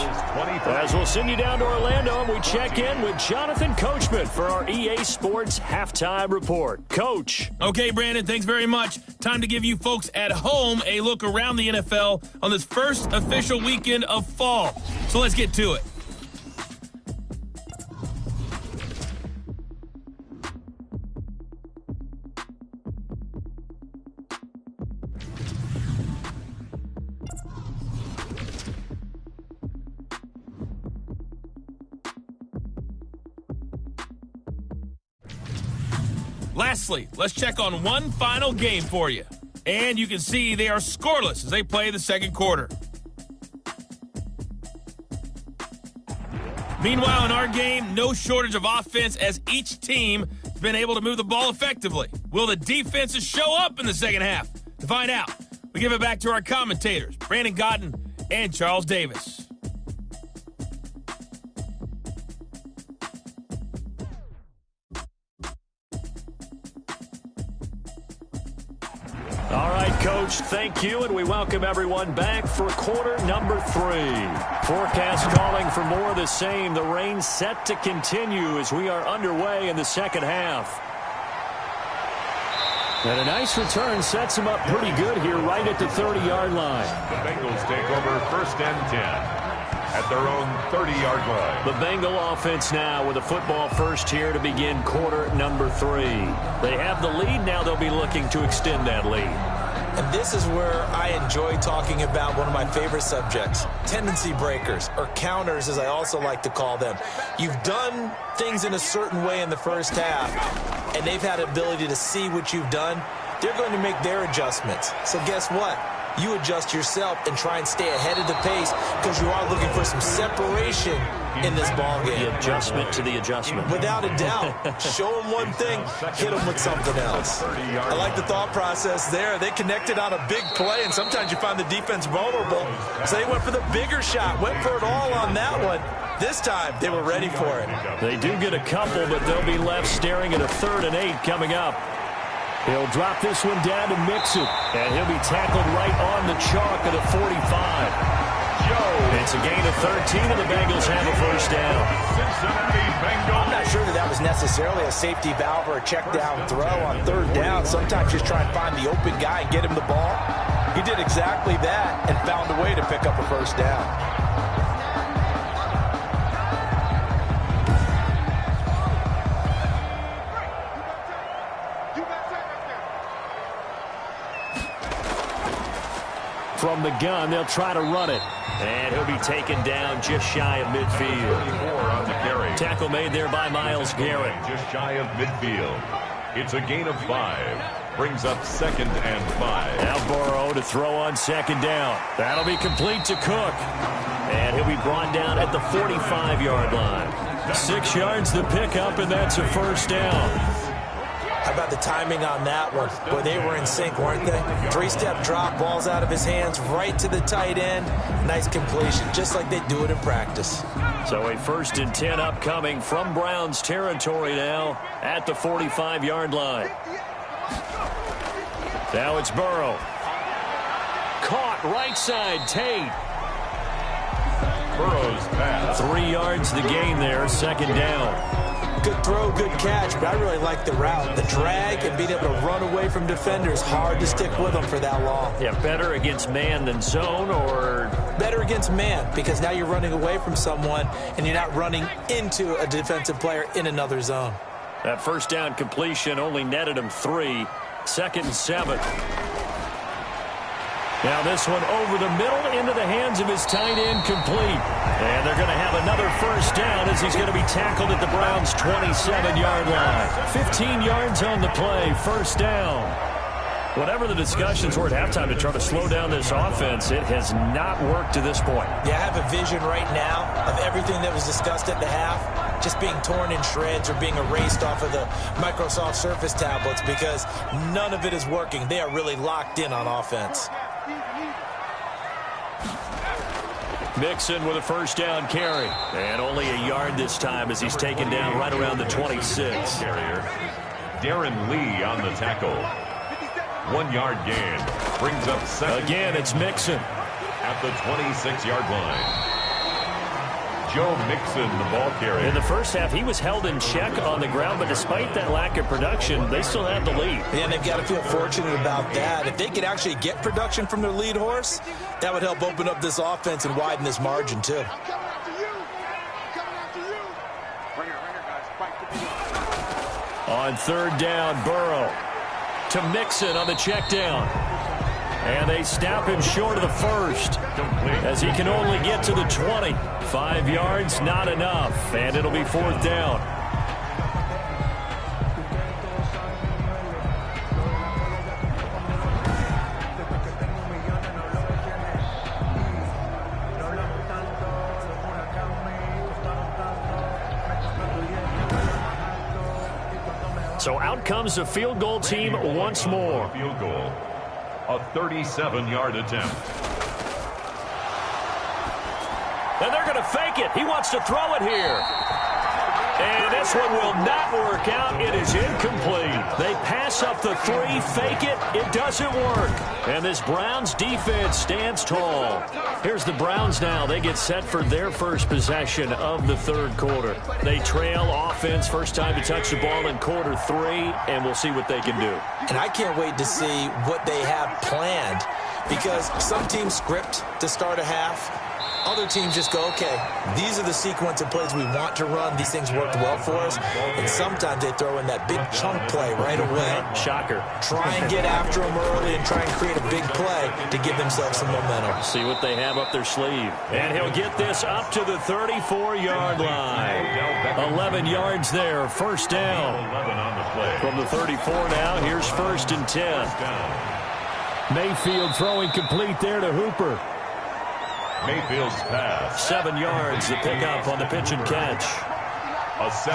As we'll send you down to Orlando, and we check in with Jonathan Coachman for our EA Sports Halftime Report. Coach. Okay, Brandon, thanks very much. Time to give you folks at home a look around the NFL on this first official weekend of fall. So let's get to it. Lastly, let's check on one final game for you. And you can see they are scoreless as they play the second quarter. Meanwhile, in our game, no shortage of offense as each team has been able to move the ball effectively. Will the defenses show up in the second half? To find out, we give it back to our commentators, Brandon Godden and Charles Davis. All right, Coach, thank you, and we welcome everyone back for quarter number 3. Forecast calling for more of the same. The rain set to continue as we are underway in the second half. And a nice return sets him up pretty good here right at the 30-yard line. The Bengals take over 1st and 10 at their own 30-yard line. The Bengal offense now with a football first here to begin quarter number 3. They have the lead. Now they'll be looking to extend that lead. And this is where I enjoy talking about one of my favorite subjects, tendency breakers, or counters as I also like to call them. You've done things in a certain way in the first half, and they've had the ability to see what you've done. They're going to make their adjustments. So guess what? You adjust yourself and try and stay ahead of the pace because you are looking for some separation in this ball game. The adjustment to the adjustment. Without a doubt. Show them one thing, hit them with something else. I like the thought process there. They connected on a big play, and sometimes you find the defense vulnerable. So they went for the bigger shot, went for it all on that one. This time, they were ready for it. They do get a couple, but they'll be left staring at a 3rd and 8 coming up. He'll drop this one down to Mixon, and he'll be tackled right on the chalk at a 45. It's a gain of 13, and the Bengals have a first down. I'm not sure that was necessarily a safety valve or a check down throw on 3rd down. Sometimes just try and find the open guy and get him the ball. He did exactly that and found a way to pick up a first down. From the gun, they'll try to run it. And he'll be taken down just shy of midfield. 34 on the carry. Tackle made there by Myles Garrett. Just shy of midfield. It's a gain of 5. Brings up 2nd and 5. Now Burrow to throw on 2nd down. That'll be complete to Cook. And he'll be brought down at the 45-yard line. 6 yards the pickup, and that's a first down. How about the timing on that one? Boy, they were in sync, weren't they? 3-step drop, balls out of his hands, right to the tight end. Nice completion, just like they do it in practice. So a 1st and 10 upcoming from Browns territory now at the 45-yard line. Now it's Burrow. Caught right side, Tate. Burrow's pass. 3 yards the gain there, 2nd down. Good throw, good catch, but I really like the route. The drag and being able to run away from defenders, hard to stick with them for that long. Yeah, better against man than zone, or? Better against man, because now you're running away from someone and you're not running into a defensive player in another zone. That first down completion only netted him 3. 2nd and 7. Now this one over the middle into the hands of his tight end, complete. And they're going to have another first down as he's going to be tackled at the Browns' 27-yard line. 15 yards on the play, first down. Whatever the discussions were at halftime to try to slow down this offense, it has not worked to this point. Yeah, I have a vision right now of everything that was discussed at the half just being torn in shreds or being erased off of the Microsoft Surface tablets because none of it is working. They are really locked in on offense. Mixon with a first down carry. And only a yard this time as he's taken down right around the 26. Carrier. Darren Lee on the tackle. 1 yard gain. Brings up 2nd. Again, it's Mixon. At the 26-yard line. Joe Mixon, the ball carrier. In the first half, he was held in check on the ground, but despite that lack of production, they still have the lead. Yeah, and they've got to feel fortunate about that. If they could actually get production from their lead horse, that would help open up this offense and widen this margin, too. On 3rd down, Burrow to Mixon on the check down. And they stop him short of the first as he can only get to the 20. 5 yards, not enough, and it'll be 4th down. So out comes the field goal team once more. Field goal. A 37-yard attempt. And they're going to fake it. He wants to throw it here. And this one will not work out. It is incomplete. They pass up the 3, fake it. It doesn't work. And this Browns defense stands tall. Here's the Browns now. They get set for their first possession of the third quarter. They trail offense, first time to touch the ball in quarter 3, and we'll see what they can do. And I can't wait to see what they have planned, because some teams script to start a half. Other teams just go, okay, these are the sequence of plays we want to run. These things worked well for us. And sometimes they throw in that big chunk play right away. Shocker. Try and get after them early and try and create a big play to give themselves some momentum. See what they have up their sleeve. And he'll get this up to the 34-yard line. 11 yards there, first down. From the 34 now, here's 1st and 10. Mayfield throwing complete there to Hooper. Mayfield's pass. 7 yards, the pickup on the pitch and catch.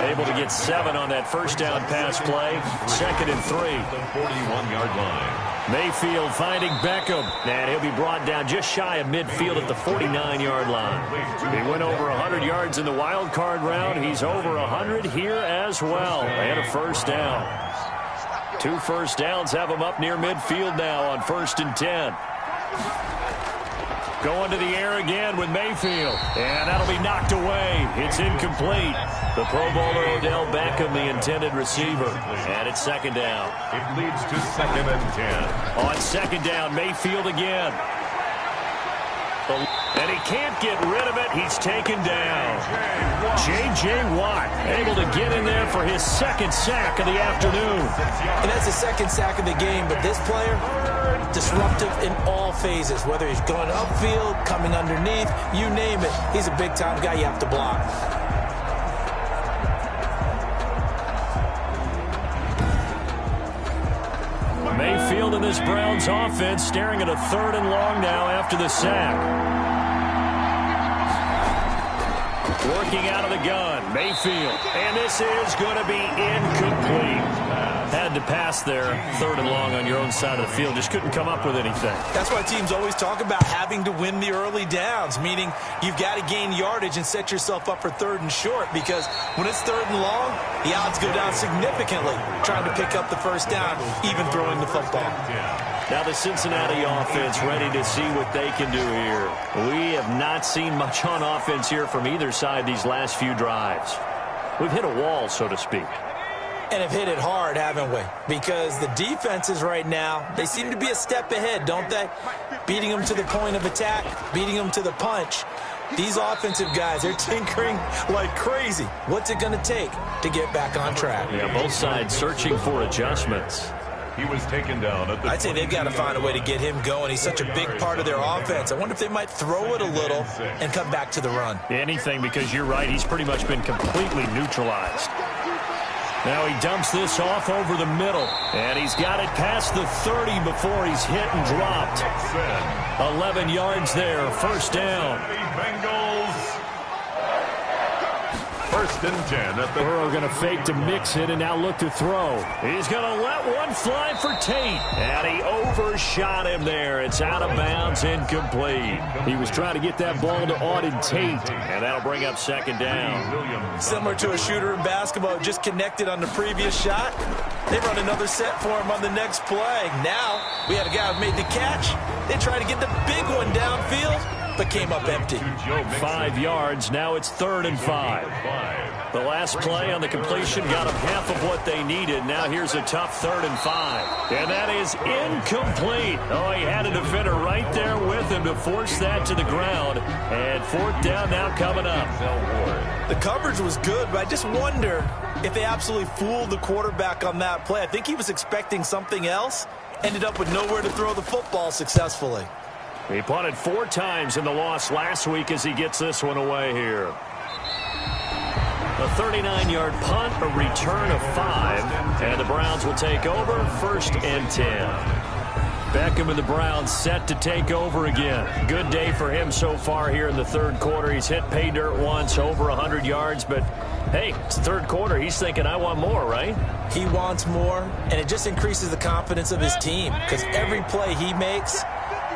Able to get 7 on that first down pass play. 2nd and 3. The 41-yard line. Mayfield finding Beckham. And he'll be brought down just shy of midfield at the 49-yard line. He went over 100 yards in the wild card round. He's over 100 here as well. And a first down. 2 first downs have him up near midfield now on 1st and 10. Going to the air again with Mayfield. And that'll be knocked away. It's incomplete. The Pro Bowler Odell Beckham, the intended receiver. And it's 2nd down. It leads to 2nd and 10. On 2nd down, Mayfield again. And he can't get rid of it. He's taken down. J.J. Watt able to get in there for his 2nd sack of the afternoon. And that's the 2nd sack of the game. But this player, disruptive in all phases. Whether he's going upfield, coming underneath, you name it. He's a big-time guy you have to block. Mayfield and this Browns offense staring at a 3rd and long now after the sack. Working out of the gun, Mayfield. And this is going to be incomplete. Had to pass there, 3rd and long on your own side of the field. Just couldn't come up with anything. That's why teams always talk about having to win the early downs, meaning you've got to gain yardage and set yourself up for 3rd and short, because when it's 3rd and long, the odds go down significantly trying to pick up the first down, even throwing the football. Now the Cincinnati offense ready to see what they can do here. We have not seen much on offense here from either side these last few drives. We've hit a wall, so to speak. And have hit it hard, haven't we? Because the defenses right now, they seem to be a step ahead, don't they? Beating them to the point of attack, beating them to the punch. These offensive guys, they're tinkering like crazy. What's it going to take to get back on track? Yeah, both sides searching for adjustments. He was taken down at the I'd say they've got to find a way to get him going. He's such a big part of their offense. I wonder if they might throw it a little and come back to the run. Anything, because you're right, he's pretty much been completely neutralized. Now he dumps this off over the middle. And he's got it past the 30 before he's hit and dropped. 11 yards there, first down. Bengals. 1st and 10 at the Burrow going to fake to mix it and now look to throw. He's going to let one fly for Tate. And he overshot him there. It's out of bounds, incomplete. He was trying to get that ball to Auden Tate. And that'll bring up 2nd down. Similar to a shooter in basketball, just connected on the previous shot. They run another set for him on the next play. Now, we had a guy who made the catch. They tried to get the big one downfield, but came up empty. 5 yards. Now it's 3rd and 5. The last play on the completion got them half of what they needed. Now here's a tough 3rd and 5. And that is incomplete. Oh, he had a defender right there with him to force that to the ground. And 4th down now coming up. The coverage was good, but I just wonder if they absolutely fooled the quarterback on that play. I think he was expecting something else. Ended up with nowhere to throw the football successfully. He punted 4 times in the loss last week as he gets this one away here. A 39-yard punt, a return of 5, and the Browns will take over, 1st and 10. Beckham and the Browns set to take over again. Good day for him so far here in the 3rd quarter. He's hit pay dirt once, over 100 yards, but Hey, it's third quarter. He's thinking, I want more, right? He wants more, and it just increases the confidence of his team because every play he makes,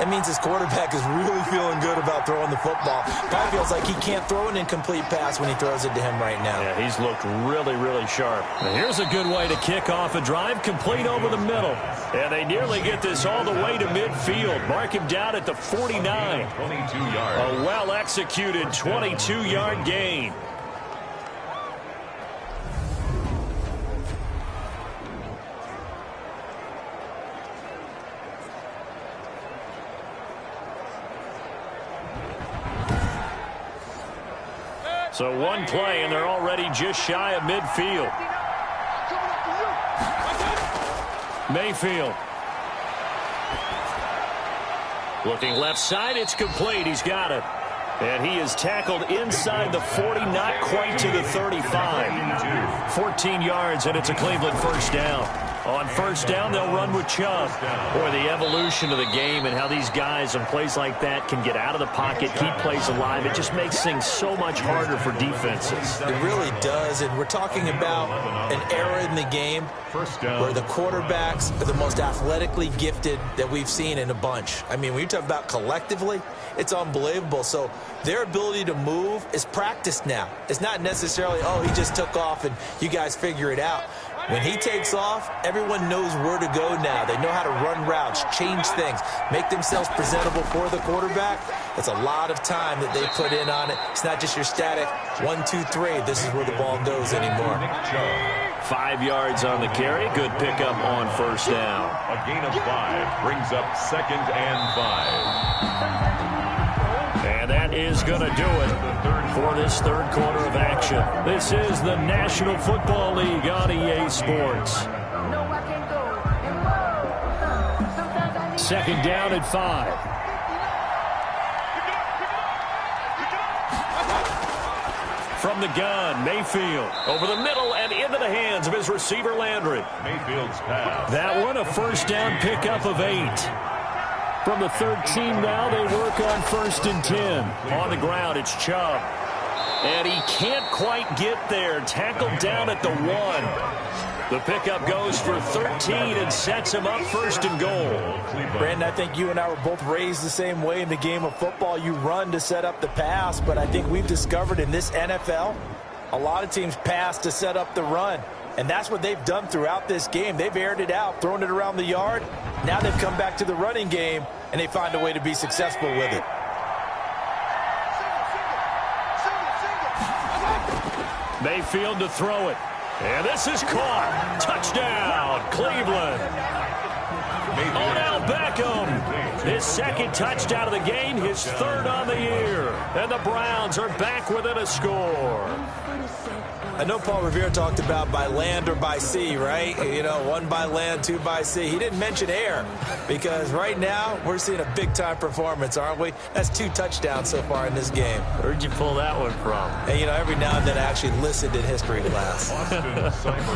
that means his quarterback is really feeling good about throwing the football. Guy feels like he can't throw an incomplete pass when he throws it to him right now. Yeah, he's looked really, really sharp. Now here's a good way to kick off a drive, complete over the middle. And they nearly get this all the way to midfield. Mark him down at the 49. 22 yards. A well-executed 22-yard gain. So one play, and they're already just shy of midfield. Mayfield. Looking left side, it's complete. He's got it. And he is tackled inside the 40, not quite to the 35. 14 yards, and it's a Cleveland first down. On first down, they'll run with Chubb. Boy, the evolution of the game and how these guys on plays like that can get out of the pocket, keep plays alive, it just makes things so much harder for defenses. It really does, and we're talking about an era in the game where the quarterbacks are the most athletically gifted that we've seen in a bunch. I mean, when you talk about collectively, it's unbelievable. So their ability to move is practiced now. It's not necessarily, oh, he just took off and you guys figure it out. When he takes off, everyone knows where to go now. They know how to run routes, change things, make themselves presentable for the quarterback. It's a lot of time that they put in on it. It's not just your static 1, 2, 3. This is where the ball goes anymore. 5 yards on the carry. Good pickup on first down. A gain of 5 brings up 2nd and 5. And that is going to do it for this third quarter of action. This is the National Football League on EA Sports. Second down at 5. From the gun, Mayfield over the middle and into the hands of his receiver, Landry. Mayfield's pass. That one, a first down pickup of 8. From the 13 now, they work on 1st and 10. On the ground, it's Chubb. And he can't quite get there. Tackled down at the 1. The pickup goes for 13 and sets him up 1st and goal. Brandon, I think you and I were both raised the same way in the game of football. You run to set up the pass, but I think we've discovered in this NFL, a lot of teams pass to set up the run. And that's what they've done throughout this game. They've aired it out, thrown it around the yard. Now they've come back to the running game, and they find a way to be successful with it. Mayfield to throw it. And this is caught. Touchdown, Cleveland. Odell Beckham. His 2nd touchdown of the game, his 3rd on the year. And the Browns are back within a score. I know Paul Revere talked about by land or by sea, right? You know, 1 by land, 2 by sea. He didn't mention air because right now we're seeing a big-time performance, aren't we? That's 2 touchdowns so far in this game. Where'd you pull that one from? And, you know, every now and then I actually listened in history class.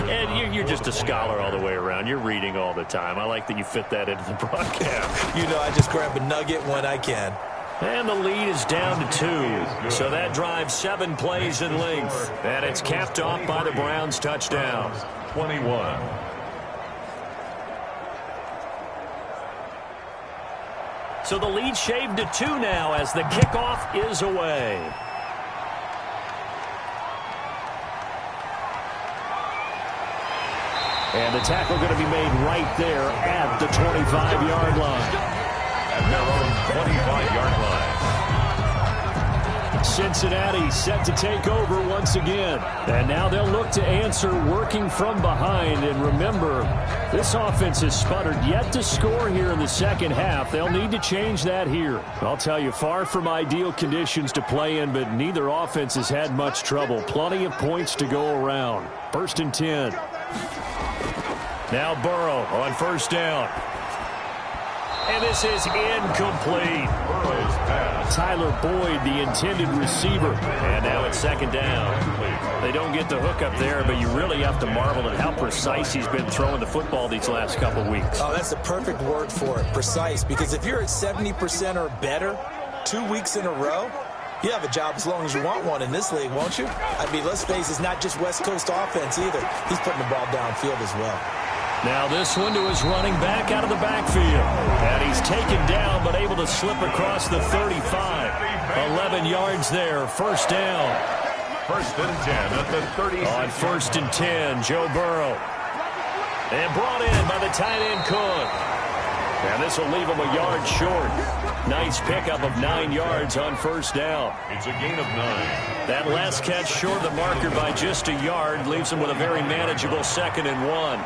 And you're just a scholar all the way around. You're reading all the time. I like that you fit that into the broadcast. You know, I just grab a nugget when I can. And the lead is down to 2. So that drives 7 plays in length. And it's capped off by the Browns' touchdown. 21. So the lead shaved to 2 now as the kickoff is away. And the tackle going to be made right there at the 25-yard line. At their own 25-yard line. Cincinnati set to take over once again. And now they'll look to answer working from behind. And remember, this offense has sputtered yet to score here in the second half. They'll need to change that here. I'll tell you, far from ideal conditions to play in, but neither offense has had much trouble. Plenty of points to go around. 1st and 10. Now Burrow on first down. And this is incomplete. Tyler Boyd, the intended receiver. And now it's 2nd down. They don't get the hook up there, but you really have to marvel at how precise he's been throwing the football these last couple weeks. Oh, that's the perfect word for it, precise. Because if you're at 70% or better 2 weeks in a row, You have a job as long as you want one in this league, won't you? I mean, let's face it, it's not just West Coast offense either. He's putting the ball downfield as well. Now this one to his running back out of the backfield. And he's taken down but able to slip across the 35. 11 yards there, first down. First and 10 at the 36. On first and 10, Joe Burrow. And brought in by the tight end Cook. And this will leave him a yard short. Nice pickup of 9 yards on first down. It's a gain of 9. That last catch short of the marker by just a yard leaves him with a very manageable 2nd and 1.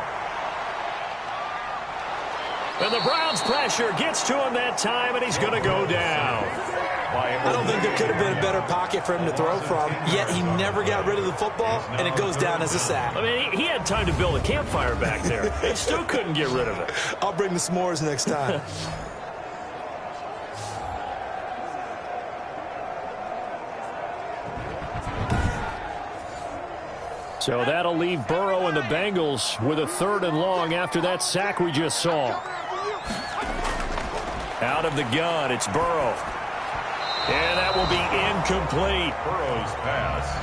And the Browns pressure gets to him that time, and he's going to go down. I don't think there could have been a better pocket for him to throw from, yet he never got rid of the football, and it goes down as a sack. I mean, he had time to build a campfire back there. He still couldn't get rid of it. I'll bring the s'mores next time. So that'll leave Burrow and the Bengals with a 3rd and long after that sack we just saw. Out of the gun, it's Burrow. And that will be incomplete. Burrow's pass.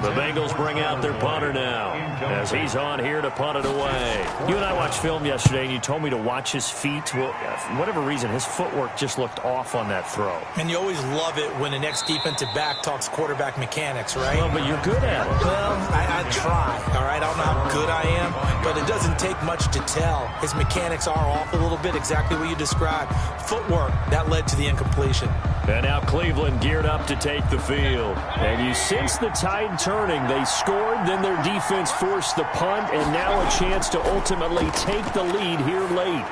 The Bengals bring out their punter now as he's on here to punt it away. You and I watched film yesterday, and you told me to watch his feet. Well, for whatever reason, his footwork just looked off on that throw. And you always love it when the next defensive back talks quarterback mechanics, right? Well, but you're good at it. Well, I try, all right? I don't know how good I am, but it doesn't take much to tell. His mechanics are off a little bit, exactly what you described. Footwork, that led to the incompletion. And now Cleveland geared up to take the field. And you sense the tide turning. They scored, then their defense forced the punt, and now a chance to ultimately take the lead here late.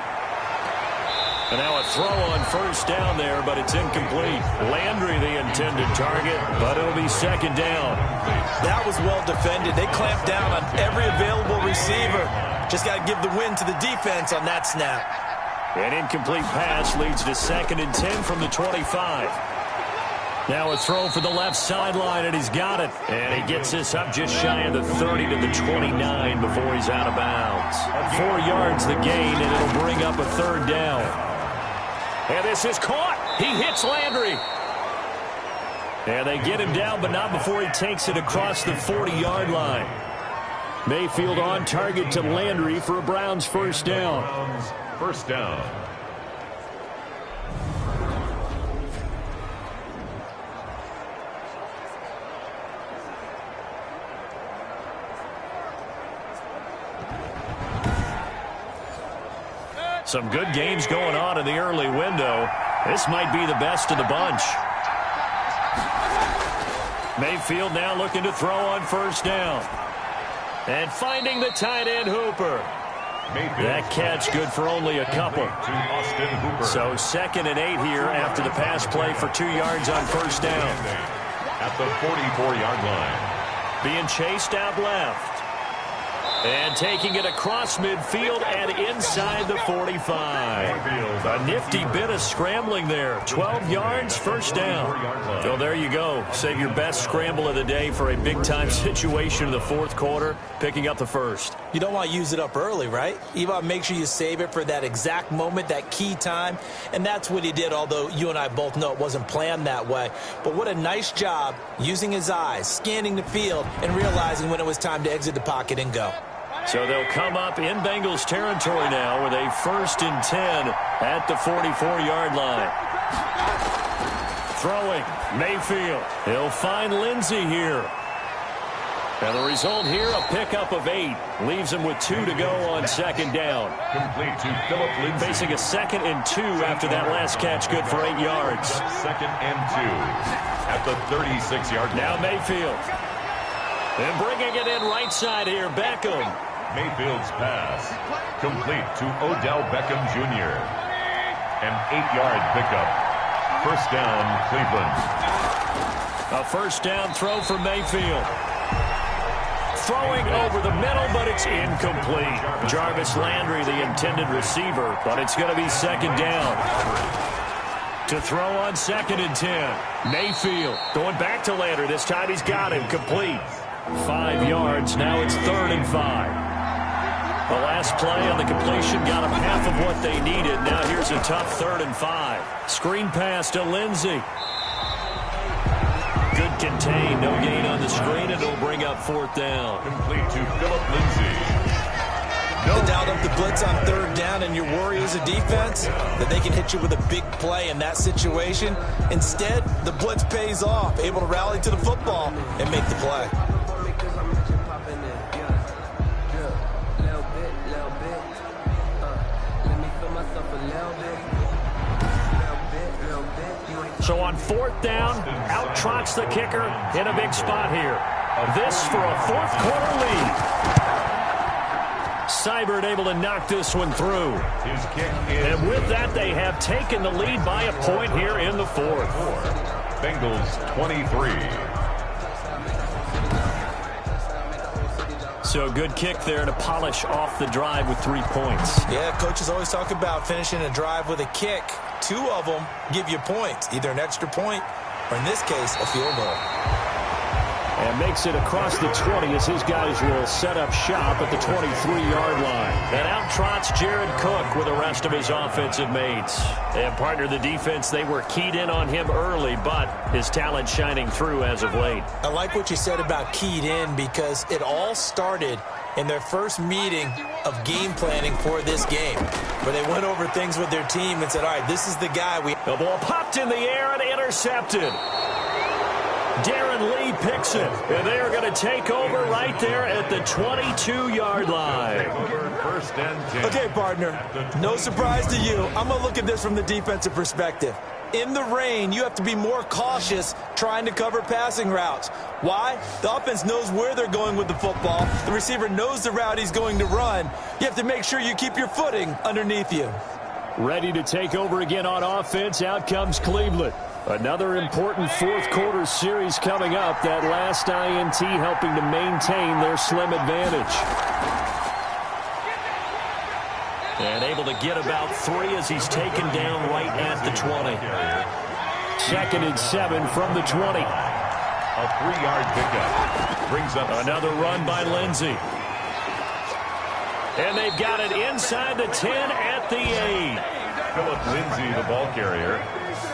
And now a throw on first down there, but it's incomplete. Landry the intended target, but it'll be 2nd down. That was well defended. They clamped down on every available receiver. Just got to give the win to the defense on that snap. An incomplete pass leads to 2nd and 10 from the 25. Now a throw for the left sideline, and he's got it. And he gets this up just shy of the 30 to the 29 before he's out of bounds. 4 yards the gain, and it'll bring up a 3rd down. And this is caught. He hits Landry. And they get him down, but not before he takes it across the 40-yard line. Mayfield on target to Landry for a Browns first down. First down. Some good games going on in the early window. This might be the best of the bunch. Mayfield now looking to throw on first down. And finding the tight end Hooper. That catch good for only a couple. So 2nd and 8 here after the pass play for 2 yards on first down. At the 44-yard line. Being chased out left. And taking it across midfield and inside the 45. A nifty bit of scrambling there. 12 yards, first down. So there you go. Save your best scramble of the day for a big-time situation in the 4th quarter, picking up the first. You don't want to use it up early, right? You want to make sure you save it for that exact moment, that key time. And that's what he did, although you and I both know it wasn't planned that way. But what a nice job using his eyes, scanning the field, and realizing when it was time to exit the pocket and go. So they'll come up in Bengals territory now with a 1st and 10 at the 44-yard line. Throwing, Mayfield. He'll find Lindsey here. And the result here, a pickup of 8. Leaves him with 2 to go on 2nd down. Complete to Phillip Lindsey. Facing a 2nd and 2 after that last catch, good for 8 yards. 2nd and 2 at the 36-yard line. Now Mayfield. And bringing it in right side here, Beckham. Mayfield's pass complete to Odell Beckham Jr. An 8-yard pickup. First down, Cleveland. A first down throw for Mayfield. Throwing over the middle, but it's incomplete. Jarvis Landry, the intended receiver, but it's going to be 2nd down. To throw on 2nd and 10. Mayfield going back to Landry. This time he's got him complete. 5 yards. Now it's 3rd and 5. The last play on the completion got them half of what they needed. Now here's a tough 3rd and 5. Screen pass to Lindsey. contained. No gain on the screen, and it'll bring up 4th down. Complete to Phillip Lindsay. The dialed up the blitz on 3rd down, and your worry as a defense that they can hit you with a big play in that situation. Instead, the blitz pays off, able to rally to the football and make the play. So on 4th down, out trots the kicker in a big spot here. This for a 4th quarter lead. Seibert able to knock this one through. And with that, they have taken the lead by a point here in the 4th. Bengals 23. So good kick there to polish off the drive with 3 points. Yeah, coaches always talk about finishing a drive with a kick. 2 of them give you points, either an extra point or, in this case, a field goal. And makes it across the 20 as his guys will set up shop at the 23-yard line. And out trots Jared Cook with the rest of his offensive mates. And partner, the defense, they were keyed in on him early, but his talent shining through as of late. I like what you said about keyed in because it all started in their first meeting of game planning for this game, where they went over things with their team and said, all right, this is the guy we... The ball popped in the air and intercepted. Darren Lee picks it, and they are going to take over right there at the 22-yard line. First and 10. Okay, partner, no surprise to you. I'm going to look at this from the defensive perspective. In the rain, you have to be more cautious trying to cover passing routes. Why? The offense knows where they're going with the football. The receiver knows the route he's going to run. You have to make sure you keep your footing underneath you. Ready to take over again on offense. Out comes Cleveland. Another important 4th quarter series coming up. That last INT helping to maintain their slim advantage. And able to get about 3 as he's taken down right at the 20. 2nd and 7 from the 20. A 3-yard pickup. Brings up another run by Lindsay. And they've got it inside the 10 at the 8. Phillip Lindsay, the ball carrier.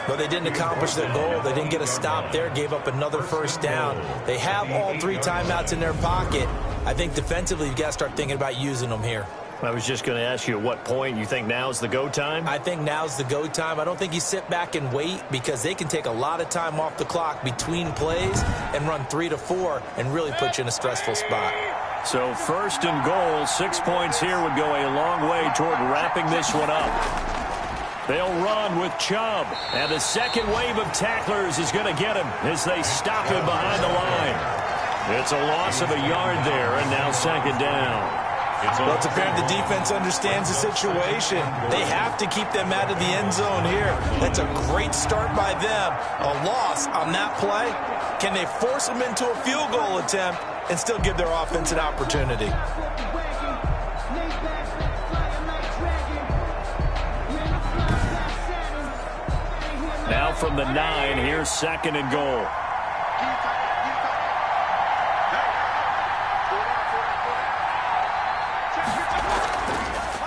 But they didn't accomplish their goal. They didn't get a stop there, gave up another 1st down. They have all 3 timeouts in their pocket. I think defensively you've got to start thinking about using them here. I was just going to ask you at what point you think now's the go time? I think now's the go time. I don't think you sit back and wait because they can take a lot of time off the clock between plays and run 3 to 4 and really put you in a stressful spot. So 1st and goal, 6 points here would go a long way toward wrapping this one up. They'll run with Chubb, and the second wave of tacklers is going to get him as they stop him behind the line. It's a loss of a yard there, and now 2nd down. Well, it's apparent the defense understands the situation. They have to keep them out of the end zone here. That's a great start by them. A loss on that play. Can they force them into a field goal attempt and still give their offense an opportunity? Now from the 9, here's 2nd and goal.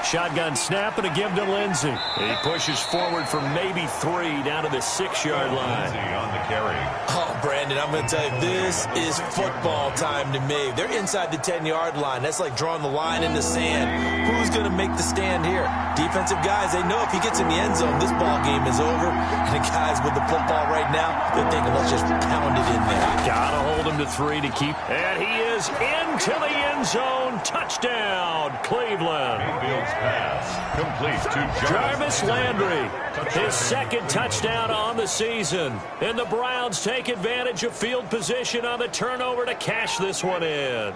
Shotgun snap and a give to Lindsay. He pushes forward for maybe 3 down to the 6-yard line. Lindsay on the carry. Oh, Brandon, I'm going to tell you, this is football time to me. They're inside the 10-yard line. That's like drawing the line in the sand. Who's going to make the stand here? Defensive guys, they know if he gets in the end zone, this ball game is over. And the guys with the football right now, they're thinking, let's just pound it in there. Gotta hold him to 3 to keep. And he is into the end zone. Touchdown, Cleveland. Mayfield's pass complete to Jarvis Landry, his 2nd touchdown on the season. And the Browns take advantage of field position on the turnover to cash this one in.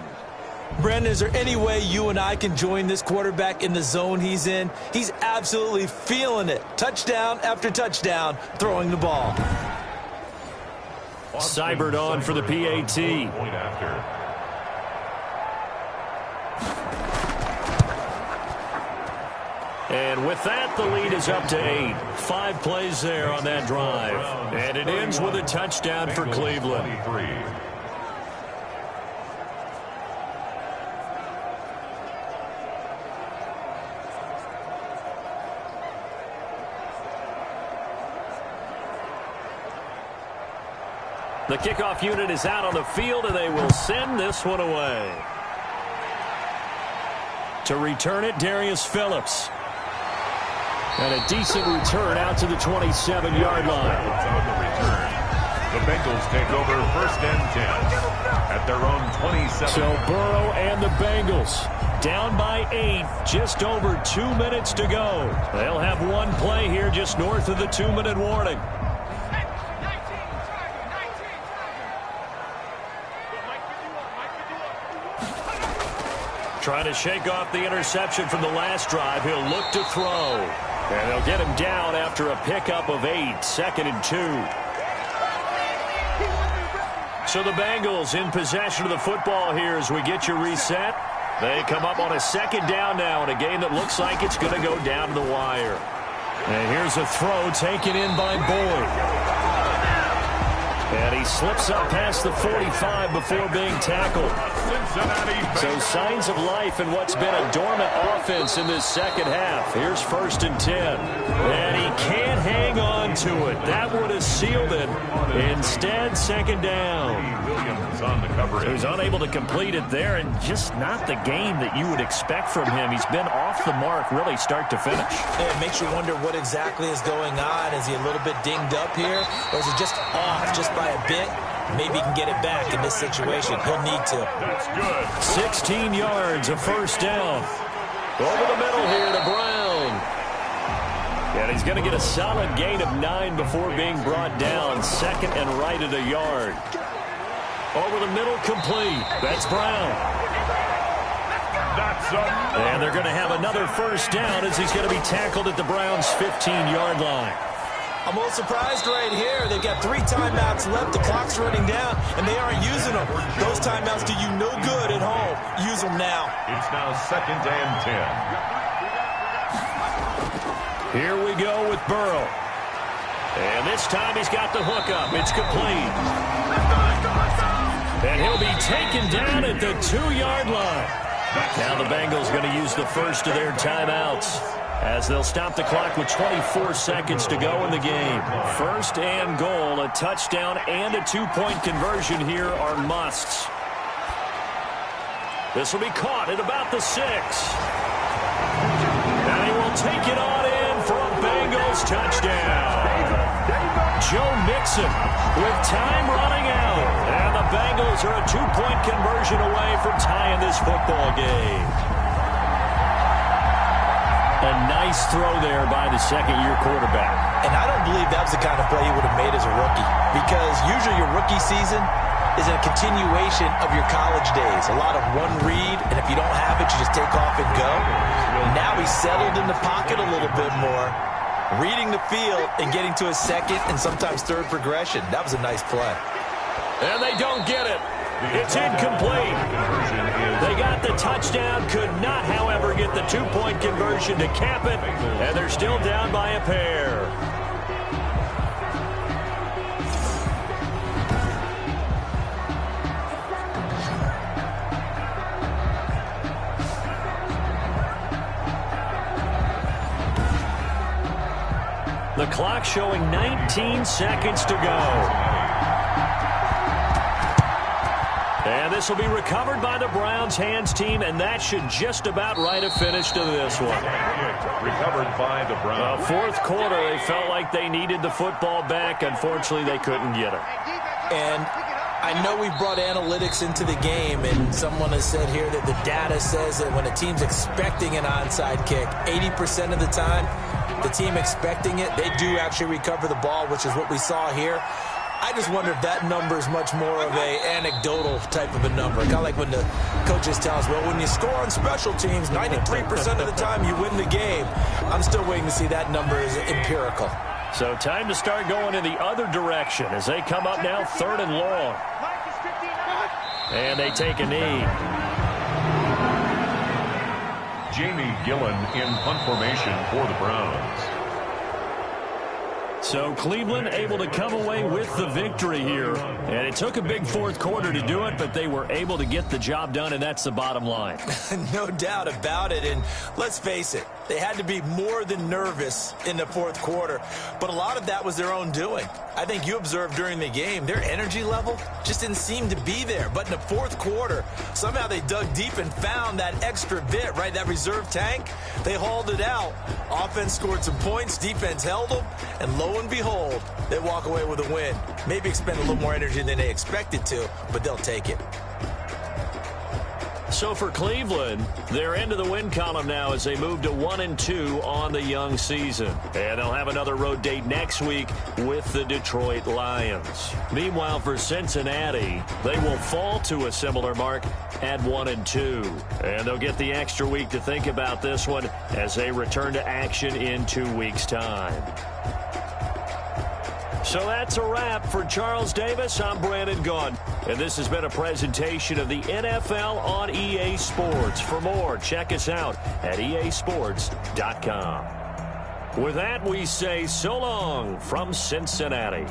Brandon, is there any way you and I can join this quarterback in the zone he's in? He's absolutely feeling it. Touchdown after touchdown, throwing the ball. Seibert on for the PAT. Point after. And with that, the lead is up to 8. 5 plays there on that drive. And it ends with a touchdown for Cleveland. 23. The kickoff unit is out on the field, and they will send this one away. To return it, Darius Phillips. And a decent return out to the 27-yard line. On the return, the Bengals take over 1st and 10 at their own 27. So Burrow and the Bengals down by 8, just over 2 minutes to go. They'll have one play here just north of the 2-minute warning. Trying to shake off the interception from the last drive. He'll look to throw. And they'll get him down after a pickup of 8, 2nd and 2. So the Bengals in possession of the football here as we get you reset. They come up on a 2nd down now in a game that looks like it's going to go down to the wire. And here's a throw taken in by Boyd. And he slips up past the 45 before being tackled. So signs of life in what's been a dormant offense in this second half. Here's 1st and 10. And he can't hang on to it. That would have sealed it. Instead, 2nd down. On the coverage. He was unable to complete it there, and just not the game that you would expect from him. He's been off the mark really start to finish. Yeah, it makes you wonder what exactly is going on. Is he a little bit dinged up here, or is it just off just by a bit? Maybe he can get it back in this situation. He'll need to. That's good. 16 yards, a 1st down. Over the middle here to Brown. And he's going to get a solid gain of 9 before being brought down. 2nd and right at a yard. Over the middle, complete. That's Brown. And they're going to have another 1st down as he's going to be tackled at the Browns' 15-yard line. I'm a little surprised right here. They've got 3 timeouts left. The clock's running down, and they aren't using them. Those timeouts do you no good at home. Use them now. It's now 2nd and 10. Here we go with Burrow. And this time he's got the hook up. It's complete. And he'll be taken down at the 2-yard line. Now the Bengals going to use the first of their timeouts as they'll stop the clock with 24 seconds to go in the game. 1st and goal, a touchdown and a 2-point conversion here are musts. This will be caught at about the 6. And he will take it on in for a Bengals touchdown. Joe Mixon with time running out. And the Bengals are a 2-point conversion away from tying this football game. A nice throw there by the 2nd-year quarterback. And I don't believe that was the kind of play he would have made as a rookie. Because usually your rookie season is a continuation of your college days. A lot of one read, and if you don't have it, you just take off and go. Now he's settled in the pocket a little bit more, reading the field and getting to his 2nd and sometimes 3rd progression. That was a nice play. And they don't get it. It's incomplete. They got the touchdown, could not, however, get the 2-point conversion to cap it, and they're still down by a pair. The clock showing 19 seconds to go. And this will be recovered by the Browns hands team, and that should just about write a finish to this one. Recovered by the Browns. 4th quarter, they felt like they needed the football back. Unfortunately, they couldn't get it. And I know we brought analytics into the game, and someone has said here that the data says that when a team's expecting an onside kick, 80% of the time, the team expecting it, they do actually recover the ball, which is what we saw here. I just wonder if that number is much more of a anecdotal type of a number. Kind of like when the coaches tell us, well, when you score on special teams, 93% of the time you win the game. I'm still waiting to see that number is empirical. So time to start going in the other direction as they come up now 3rd and long. And they take a knee. Jamie Gillen in punt formation for the Browns. So Cleveland able to come away with the victory here. And it took a big fourth quarter to do it, but they were able to get the job done, and that's the bottom line. No doubt about it. And let's face it, they had to be more than nervous in the fourth quarter. But a lot of that was their own doing. I think you observed during the game, their energy level just didn't seem to be there. But in the fourth quarter, somehow they dug deep and found that extra bit, right? That reserve tank. They hauled it out. Offense scored some points. Defense held them. And lo and behold, they walk away with a win. Maybe expend a little more energy than they expected to, but they'll take it. So for Cleveland, they're into the win column now as they move to 1-2 on the young season. And they'll have another road date next week with the Detroit Lions. Meanwhile, for Cincinnati, they will fall to a similar mark at 1-2. And they'll get the extra week to think about this one as they return to action in 2 weeks' time. So that's a wrap. For Charles Davis, I'm Brandon Gaudin. And this has been a presentation of the NFL on EA Sports. For more, check us out at easports.com. With that, we say so long from Cincinnati.